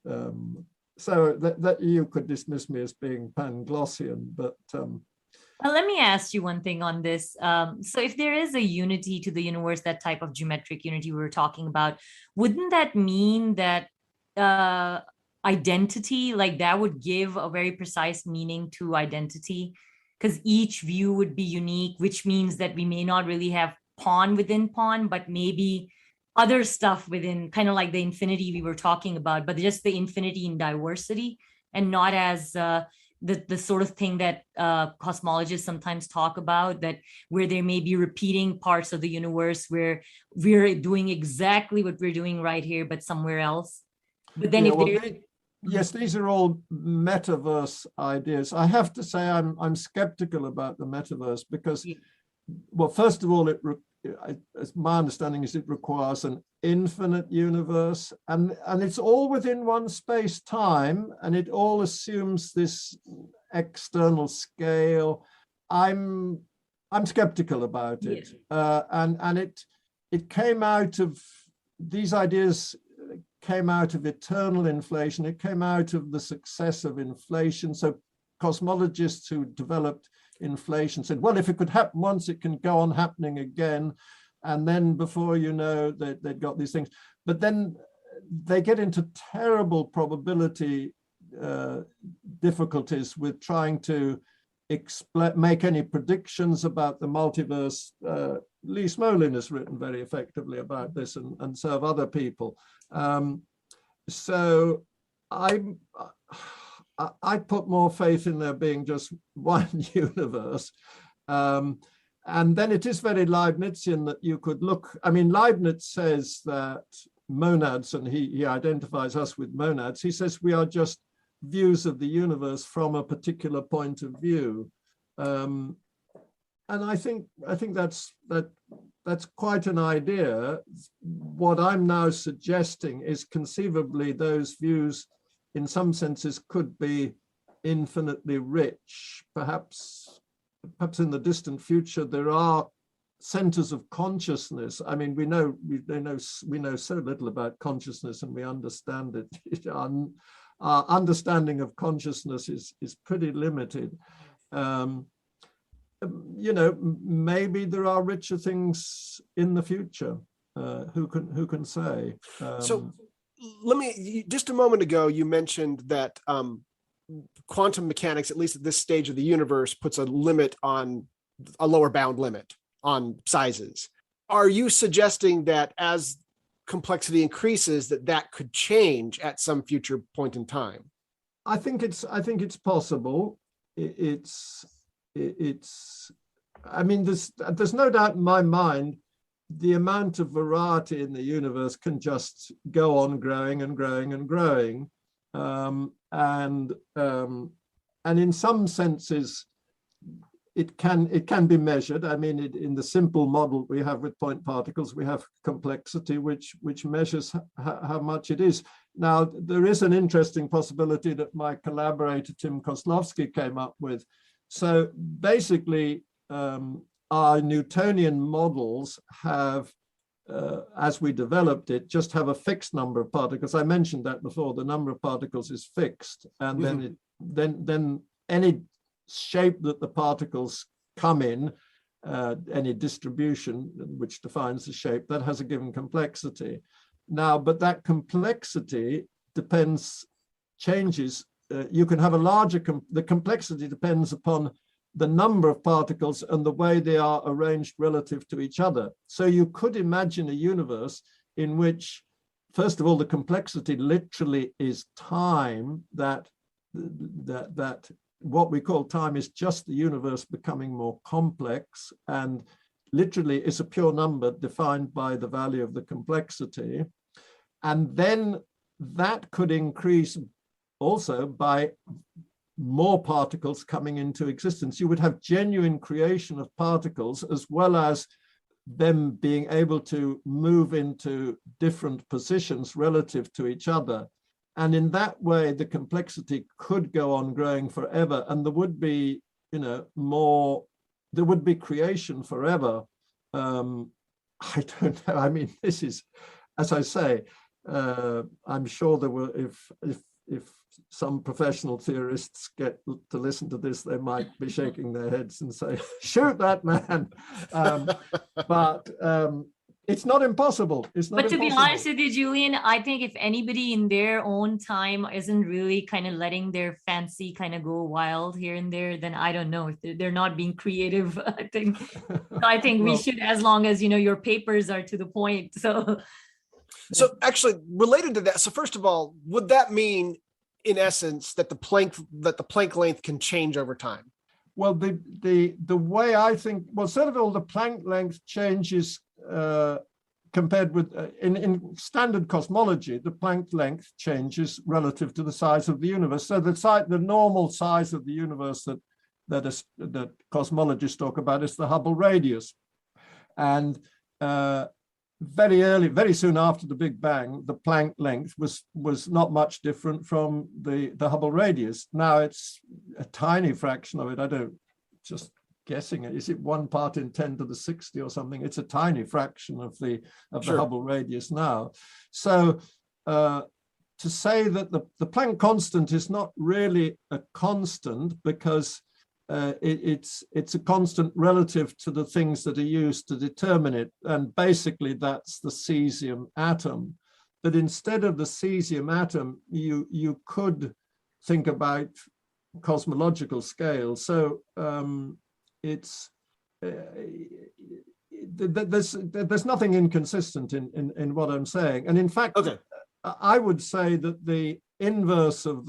that you could dismiss me as being Panglossian, but
well, let me ask you one thing on this. So if there is a unity to the universe, that type of geometric unity we were talking about, wouldn't that mean that identity, like that would give a very precise meaning to identity? Because each view would be unique, which means that we may not really have pawn within pawn, but maybe other stuff within, kind of like the infinity we were talking about, but just the infinity in diversity, and not as the sort of thing that cosmologists sometimes talk about, that where there may be repeating parts of the universe where we're doing exactly what we're doing right here, but somewhere else. But then
yes, these are all metaverse ideas. I have to say I'm skeptical about the metaverse because, well, first of all, my understanding is it requires an infinite universe, and it's all within one space-time, and it all assumes this external scale. I'm skeptical about it, and it came out of these ideas. Came out of eternal inflation. It came out of the success of inflation. So cosmologists who developed inflation said, well, if it could happen once, it can go on happening again. And then before you know, they'd got these things. But then they get into terrible probability difficulties with trying to make any predictions about the multiverse. Lee Smolin has written very effectively about this, and so have other people. So I put more faith in there being just one universe. And then it is very Leibnizian that you could look. I mean, Leibniz says that monads, and he identifies us with monads, he says we are just views of the universe from a particular point of view. I think that's quite an idea. What I'm now suggesting is conceivably those views, in some senses, could be infinitely rich. Perhaps in the distant future there are centers of consciousness. I mean, we know so little about consciousness, and we understand it. Our understanding of consciousness is pretty limited. Maybe there are richer things in the future. Who can say?
So let me, just a moment ago, you mentioned that quantum mechanics, at least at this stage of the universe, puts a limit on a lower bound limit on sizes. Are you suggesting that as complexity increases, that could change at some future point in time?
I think it's possible. I mean, there's no doubt in my mind the amount of variety in the universe can just go on growing and growing and growing, and in some senses it can be measured. I mean, in the simple model we have with point particles, we have complexity which measures how much it is. Now, there is an interesting possibility that my collaborator Tim Kozlowski came up with. So basically, our Newtonian models have, as we developed it, just have a fixed number of particles. I mentioned that before. The number of particles is fixed, and then any shape that the particles come in, any distribution which defines the shape, that has a given complexity. Now, but that complexity changes. You can have a larger, the complexity depends upon the number of particles and the way they are arranged relative to each other. So you could imagine a universe in which, first of all, the complexity literally is time, that what we call time is just the universe becoming more complex, and literally is a pure number defined by the value of the complexity. And then that could increase also by more particles coming into existence. You would have genuine creation of particles, as well as them being able to move into different positions relative to each other. And in that way, the complexity could go on growing forever, and there would be, there would be creation forever. I don't know. I mean, this is, as I say, I'm sure there will, if some professional theorists get to listen to this, they might be shaking their heads and say, shoot that man. But it's not impossible.
But to be honest with you, Julian, I think if anybody in their own time isn't really kind of letting their fancy kind of go wild here and there, then I don't know if they're not being creative. I think we should, as long as, your papers are to the point. So
actually, related to that, so first of all, would that mean, in essence, that the Planck length can change over time?
Well, the way I think, well, sort of all the Planck length changes compared with in standard cosmology. The Planck length changes relative to the size of the universe. So the normal size of the universe that cosmologists talk about is the Hubble radius, and very soon after the Big Bang, the Planck length was not much different from the Hubble radius. Now it's a tiny fraction of it. I don't, just guessing it. Is it 1 part in 10 to the 60 or something? It's a tiny fraction of the Hubble radius now. So to say that the Planck constant is not really a constant, because it's a constant relative to the things that are used to determine it, and basically that's the cesium atom. But instead of the cesium atom, you could think about cosmological scale. So there's nothing inconsistent in what I'm saying, and in fact, I would say that the inverse of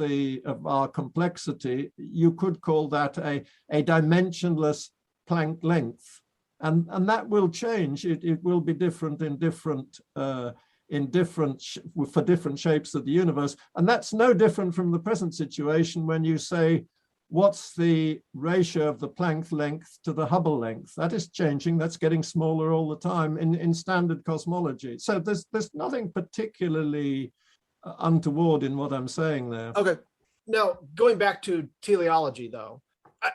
our complexity, you could call that a dimensionless Planck length, and that will change. It will be different for different shapes of the universe, and that's no different from the present situation when you say what's the ratio of the Planck length to the Hubble length? That is changing. That's getting smaller all the time in standard cosmology. So there's nothing particularly untoward in what I'm saying there.
Okay. Now, going back to teleology, though,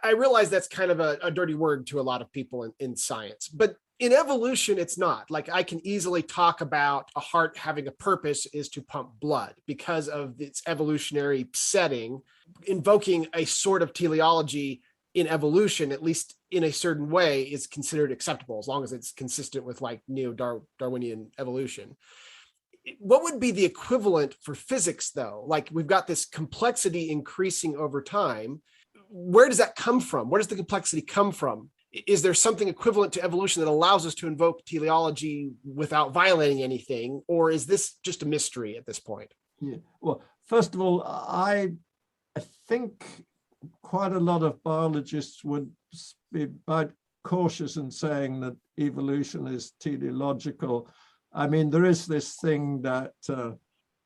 I realize that's kind of a dirty word to a lot of people in science, but in evolution, it's not. Like, I can easily talk about a heart having a purpose is to pump blood because of its evolutionary setting. Invoking a sort of teleology in evolution, at least in a certain way, is considered acceptable as long as it's consistent with like neo-Darwinian evolution. What would be the equivalent for physics, though? Like, we've got this complexity increasing over time. Where does that come from? Where does the complexity come from? Is there something equivalent to evolution that allows us to invoke teleology without violating anything? Or is this just a mystery at this point?
Yeah. Well, first of all, I think quite a lot of biologists would be quite cautious in saying that evolution is teleological. I mean, there is this thing that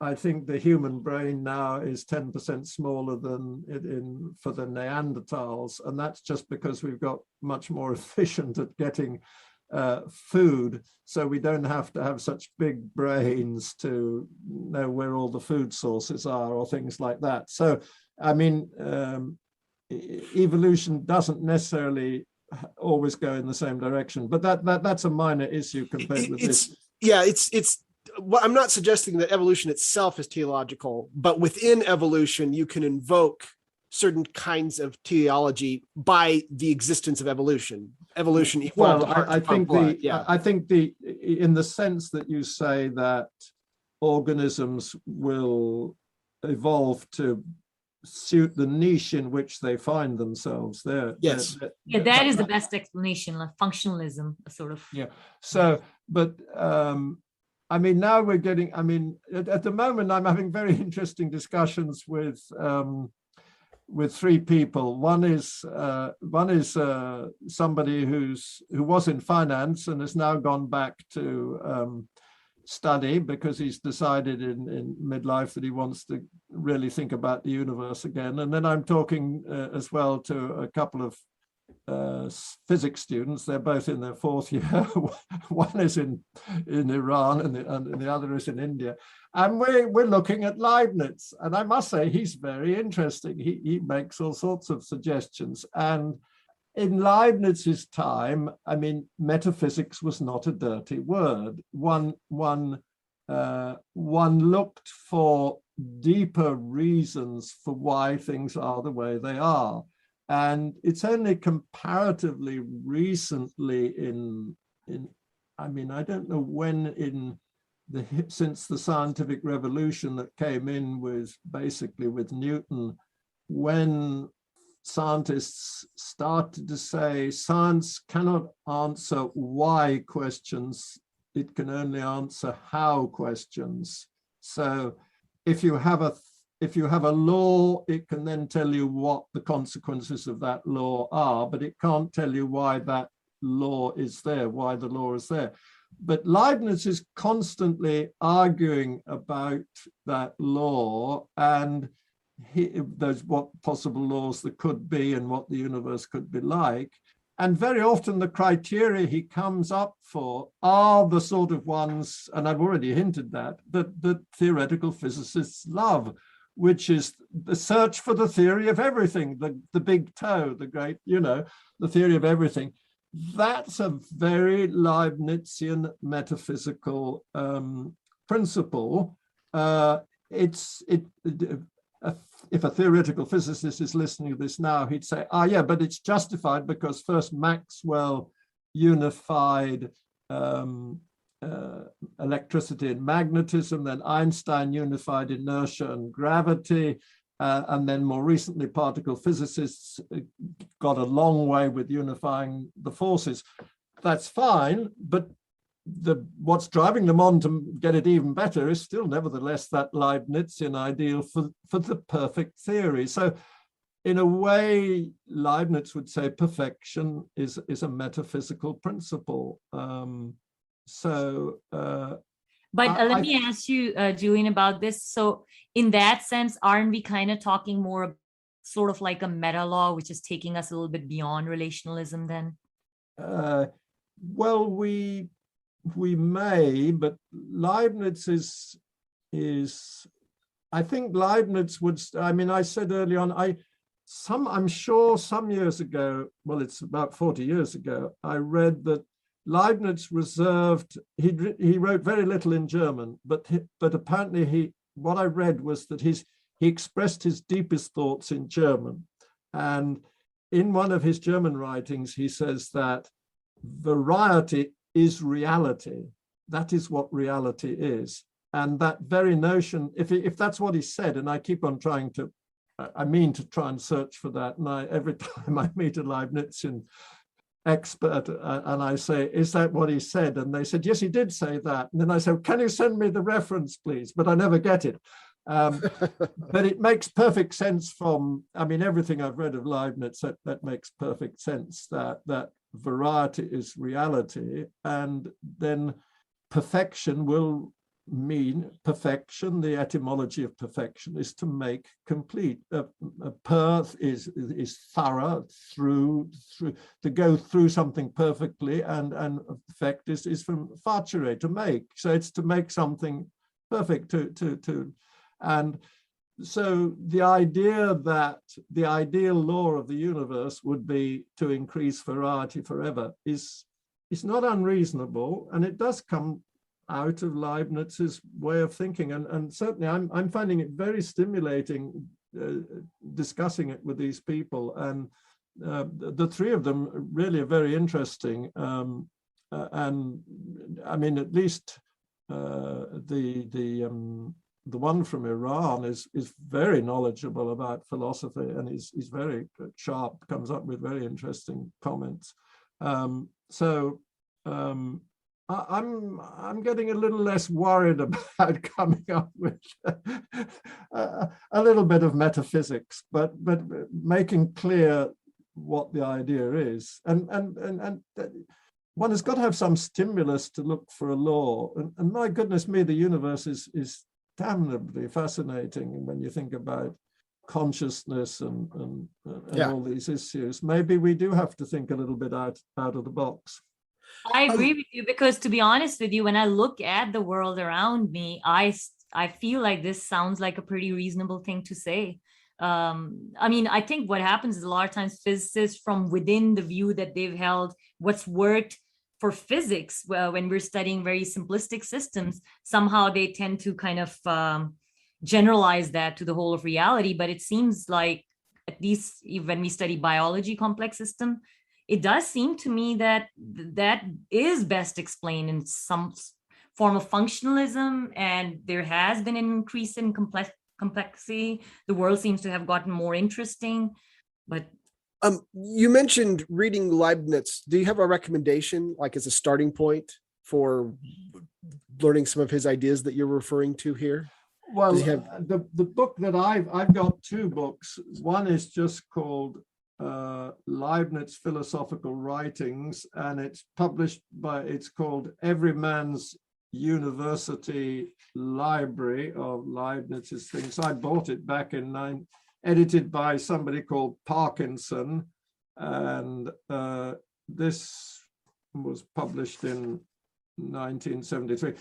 I think the human brain now is 10% smaller than for the Neanderthals, and that's just because we've got much more efficient at getting food, so we don't have to have such big brains to know where all the food sources are or things like that. So, I mean, evolution doesn't necessarily always go in the same direction, but that's a minor issue compared with this.
Yeah, it's. Well, I'm not suggesting that evolution itself is teleological, but within evolution, you can invoke certain kinds of teleology by the existence of evolution. Evolution evolved.
Well, I think in the sense that you say that organisms will evolve to suit the niche in which they find themselves.
Yes.
That is the best explanation, like functionalism, sort of.
Yeah. So, but I mean, now we're getting, I mean, at the moment, I'm having very interesting discussions with three people. One is somebody who was in finance and has now gone back to study because he's decided in midlife that he wants to really think about the universe again. And then I'm talking as well to a couple of physics students. They're both in their fourth year. One is in Iran and the other is in India. And we're looking at Leibniz. And I must say, he's very interesting. He makes all sorts of suggestions. And in Leibniz's time, I mean, metaphysics was not a dirty word. One looked for deeper reasons for why things are the way they are. And it's only comparatively recently I mean, I don't know when since the scientific revolution that came in basically with Newton, when scientists started to say science cannot answer why questions, it can only answer how questions. So if you have a law, it can then tell you what the consequences of that law are, but it can't tell you why that law is there, why the law is there. But Leibniz is constantly arguing about that law and those what possible laws there could be and what the universe could be like. And very often the criteria he comes up for are the sort of ones, and I've already hinted that theoretical physicists love, which is the search for the theory of everything, the big toe, the great, the theory of everything. That's a very Leibnizian metaphysical principle. If a theoretical physicist is listening to this now, he'd say, yeah, but it's justified because first Maxwell unified electricity and magnetism, then Einstein unified inertia and gravity, and then more recently particle physicists got a long way with unifying the forces. That's fine, but what's driving them on to get it even better is still nevertheless that Leibnizian ideal for the perfect theory. So in a way, Leibniz would say perfection is a metaphysical principle.
Let me ask you, Julian, about this. So in that sense, aren't we kind of talking more sort of like a meta law, which is taking us a little bit beyond relationalism then?
Well, we may, but Leibniz is I think Leibniz would, I mean, I said early on, I'm sure some years ago, well, it's about 40 years ago, I read that Leibniz reserved, he wrote very little in German, but apparently what I read was that he expressed his deepest thoughts in German. And in one of his German writings, he says that variety is reality. That is what reality is. And that very notion, if that's what he said, and I keep on trying to, I mean to try and search for that, and every time I meet a Leibnizian expert and I say, is that what he said? And they said, yes, he did say that. And then I said, can you send me the reference, please? But I never get it. But it makes perfect sense from, I mean, everything I've read of Leibniz, that makes perfect sense, that variety is reality, and then perfection will mean perfection. The etymology of perfection is to make complete. Perth is thorough, through to go through something perfectly, and perfect is from facere, to make. So it's to make something perfect, and so the idea that the ideal law of the universe would be to increase variety forever is not unreasonable, and it does come out of Leibniz's way of thinking, and certainly I'm finding it very stimulating discussing it with these people, and the three of them really are very interesting, and I mean, at least the one from Iran is very knowledgeable about philosophy, and he's very sharp, comes up with very interesting comments. I'm getting a little less worried about coming up with a little bit of metaphysics, but making clear what the idea is, and one has got to have some stimulus to look for a law. And my goodness me, the universe is damnably fascinating when you think about consciousness and all these issues. Maybe we do have to think a little bit out of the box.
I agree with you, because to be honest with you, when I look at the world around me, I feel like this sounds like a pretty reasonable thing to say. I mean, I think what happens is a lot of times physicists, from within the view that they've held, what's worked for physics, when we're studying very simplistic systems, somehow they tend to kind of generalize that to the whole of reality. But it seems like, at least when we study biology, complex system, it does seem to me that that is best explained in some form of functionalism, and there has been an increase in complexity. The world seems to have gotten more interesting. But
you mentioned reading Leibniz. Do you have a recommendation, like as a starting point for learning some of his ideas that you're referring to here?
Well, the book that I've got two books. One is just called Leibniz Philosophical Writings, and it's called Every Man's University Library of Leibniz's things. I bought it back in edited by somebody called Parkinson, and this was published in 1973.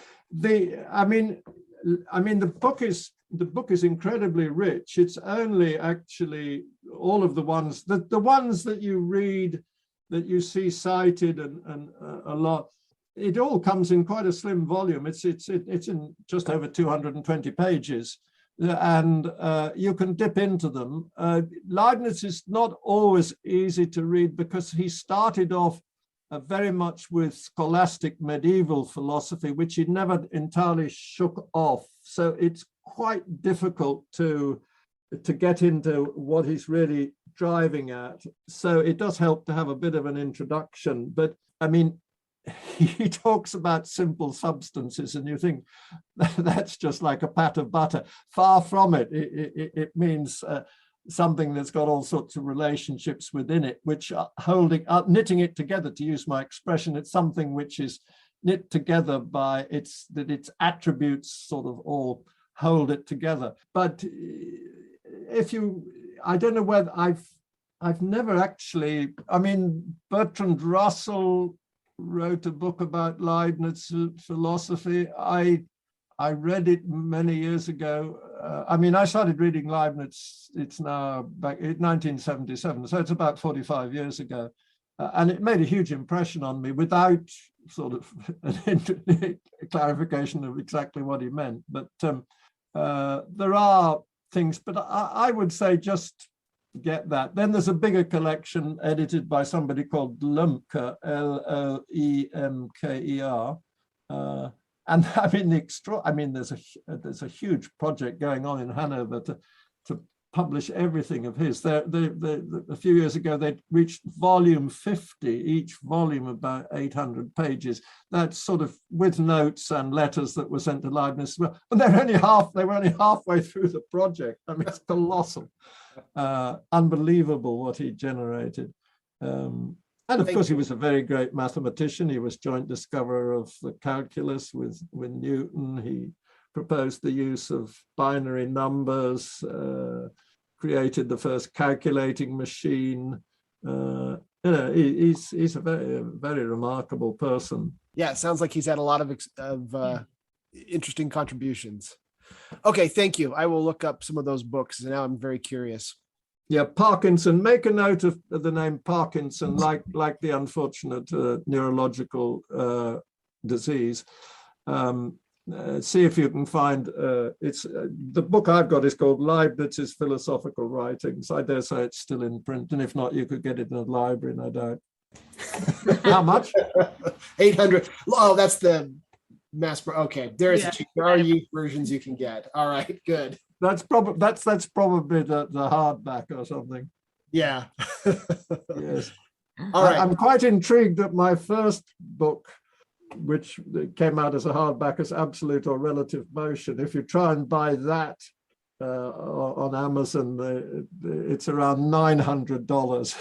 The book is incredibly rich. It's only actually all of the ones that you read, that you see cited and a lot. It all comes in quite a slim volume. It's in just over 220 pages, and you can dip into them. Leibniz is not always easy to read because he started off very much with scholastic medieval philosophy, which he never entirely shook off. So it's quite difficult to get into what he's really driving at. So it does help to have a bit of an introduction. But I mean, he talks about simple substances, and you think that's just like a pat of butter. Far from it. It means something that's got all sorts of relationships within it, which are knitting it together, to use my expression. It's something which is knit together by its attributes sort of all hold it together. But I don't know whether I've never actually, I mean, Bertrand Russell wrote a book about Leibniz philosophy. I read it many years ago. I mean, I started reading Leibniz, it's now back in 1977, so it's about 45 years ago. And it made a huge impression on me without sort of a clarification of exactly what he meant. But there are things, but I would say just get that. Then there's a bigger collection edited by somebody called Lemker, Lemker. And I mean, there's a huge project going on in Hanover to publish everything of his. A few years ago, they reached volume 50, each volume about 800 pages. That's sort of with notes and letters that were sent to Leibniz. And they were only halfway through the project. I mean, it's colossal, unbelievable what he generated. And of course, he was a very great mathematician. He was joint discoverer of the calculus with Newton. He proposed the use of binary numbers, created the first calculating machine. He's a very remarkable person.
Yeah, it sounds like he's had a lot of interesting contributions. Okay, thank you. I will look up some of those books, and now I'm very curious.
Yeah, Parkinson. Make a note of the name Parkinson, like the unfortunate neurological disease. See if you can find it's the book I've got is called Leibniz's Philosophical Writings. I dare say it's still in print, and if not, you could get it in a library, no doubt. How much?
800. Oh, that's the mass. Okay, there are used versions you can get. All right, good.
That's probably the hardback or something.
Yeah.
Yes.
All right.
I'm quite intrigued that my first book, which came out as a hardback, is Absolute or Relative Motion. If you try and buy that on Amazon, it's around $900.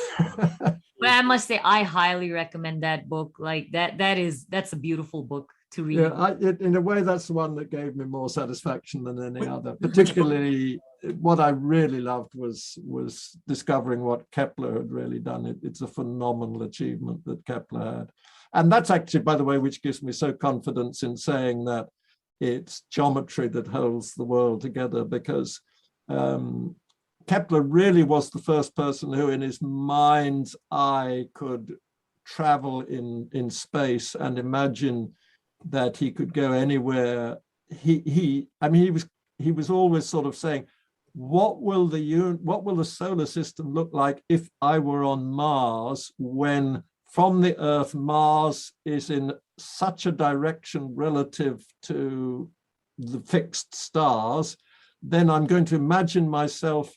Well, I must say, I highly recommend that book. Like that's a beautiful book to read.
Yeah, in a way, that's the one that gave me more satisfaction than any other. Particularly, what I really loved was discovering what Kepler had really done. It's a phenomenal achievement that Kepler had. And that's actually, by the way, which gives me so confidence in saying that it's geometry that holds the world together, because Kepler really was the first person who, in his mind's eye, could travel in space and imagine that he could go anywhere. He was always sort of saying, what will the solar system look like if I were on Mars, when from the Earth, Mars is in such a direction relative to the fixed stars? Then I'm going to imagine myself,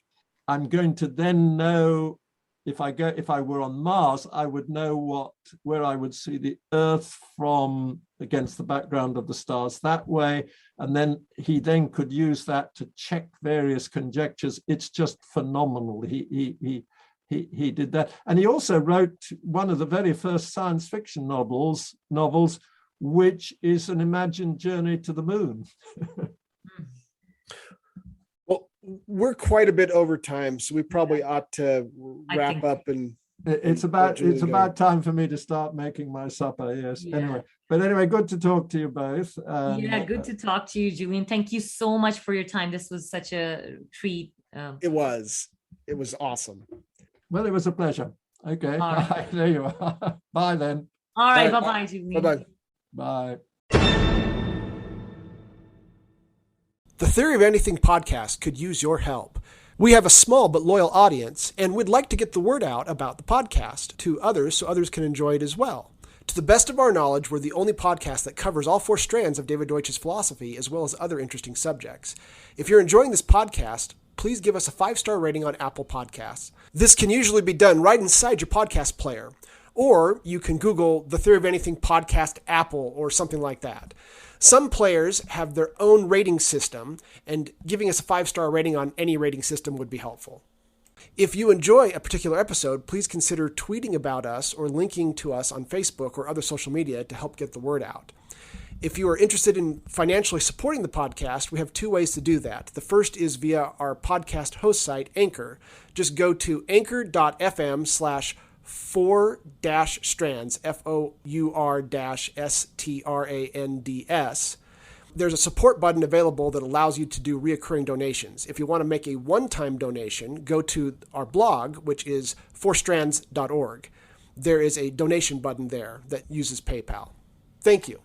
I'm going to then know, if I were on Mars, I would know where I would see the Earth from against the background of the stars that way. And then he could use that to check various conjectures. It's just phenomenal. He did that. And he also wrote one of the very first science fiction novels, which is an imagined journey to the moon.
Well, we're quite a bit over time, so we probably ought to wrap up. And
it's about time for me to start making my supper. Yes. Yeah. Anyway, good to talk to you both.
Good to talk to you, Julian. Thank you so much for your time. This was such a treat.
It was awesome.
Well, it was a pleasure. Okay.
Right.
There you are. Bye then.
All right. Bye-bye, Julian.
Bye-bye.
Bye.
The Theory of Anything podcast could use your help. We have a small but loyal audience, and we'd like to get the word out about the podcast to others so others can enjoy it as well. To the best of our knowledge, we're the only podcast that covers all four strands of David Deutsch's philosophy, as well as other interesting subjects. If you're enjoying this podcast, please give us a 5-star rating on Apple Podcasts. This can usually be done right inside your podcast player, or you can Google the Theory of Anything podcast Apple or something like that. Some players have their own rating system, and giving us a 5-star rating on any rating system would be helpful. If you enjoy a particular episode, please consider tweeting about us or linking to us on Facebook or other social media to help get the word out. If you are interested in financially supporting the podcast, we have two ways to do that. The first is via our podcast host site, Anchor. Just go to anchor.fm/4-strands, FOUR-STRANDS. There's a support button available that allows you to do reoccurring donations. If you want to make a one-time donation, go to our blog, which is 4strands.org. There is a donation button there that uses PayPal. Thank you.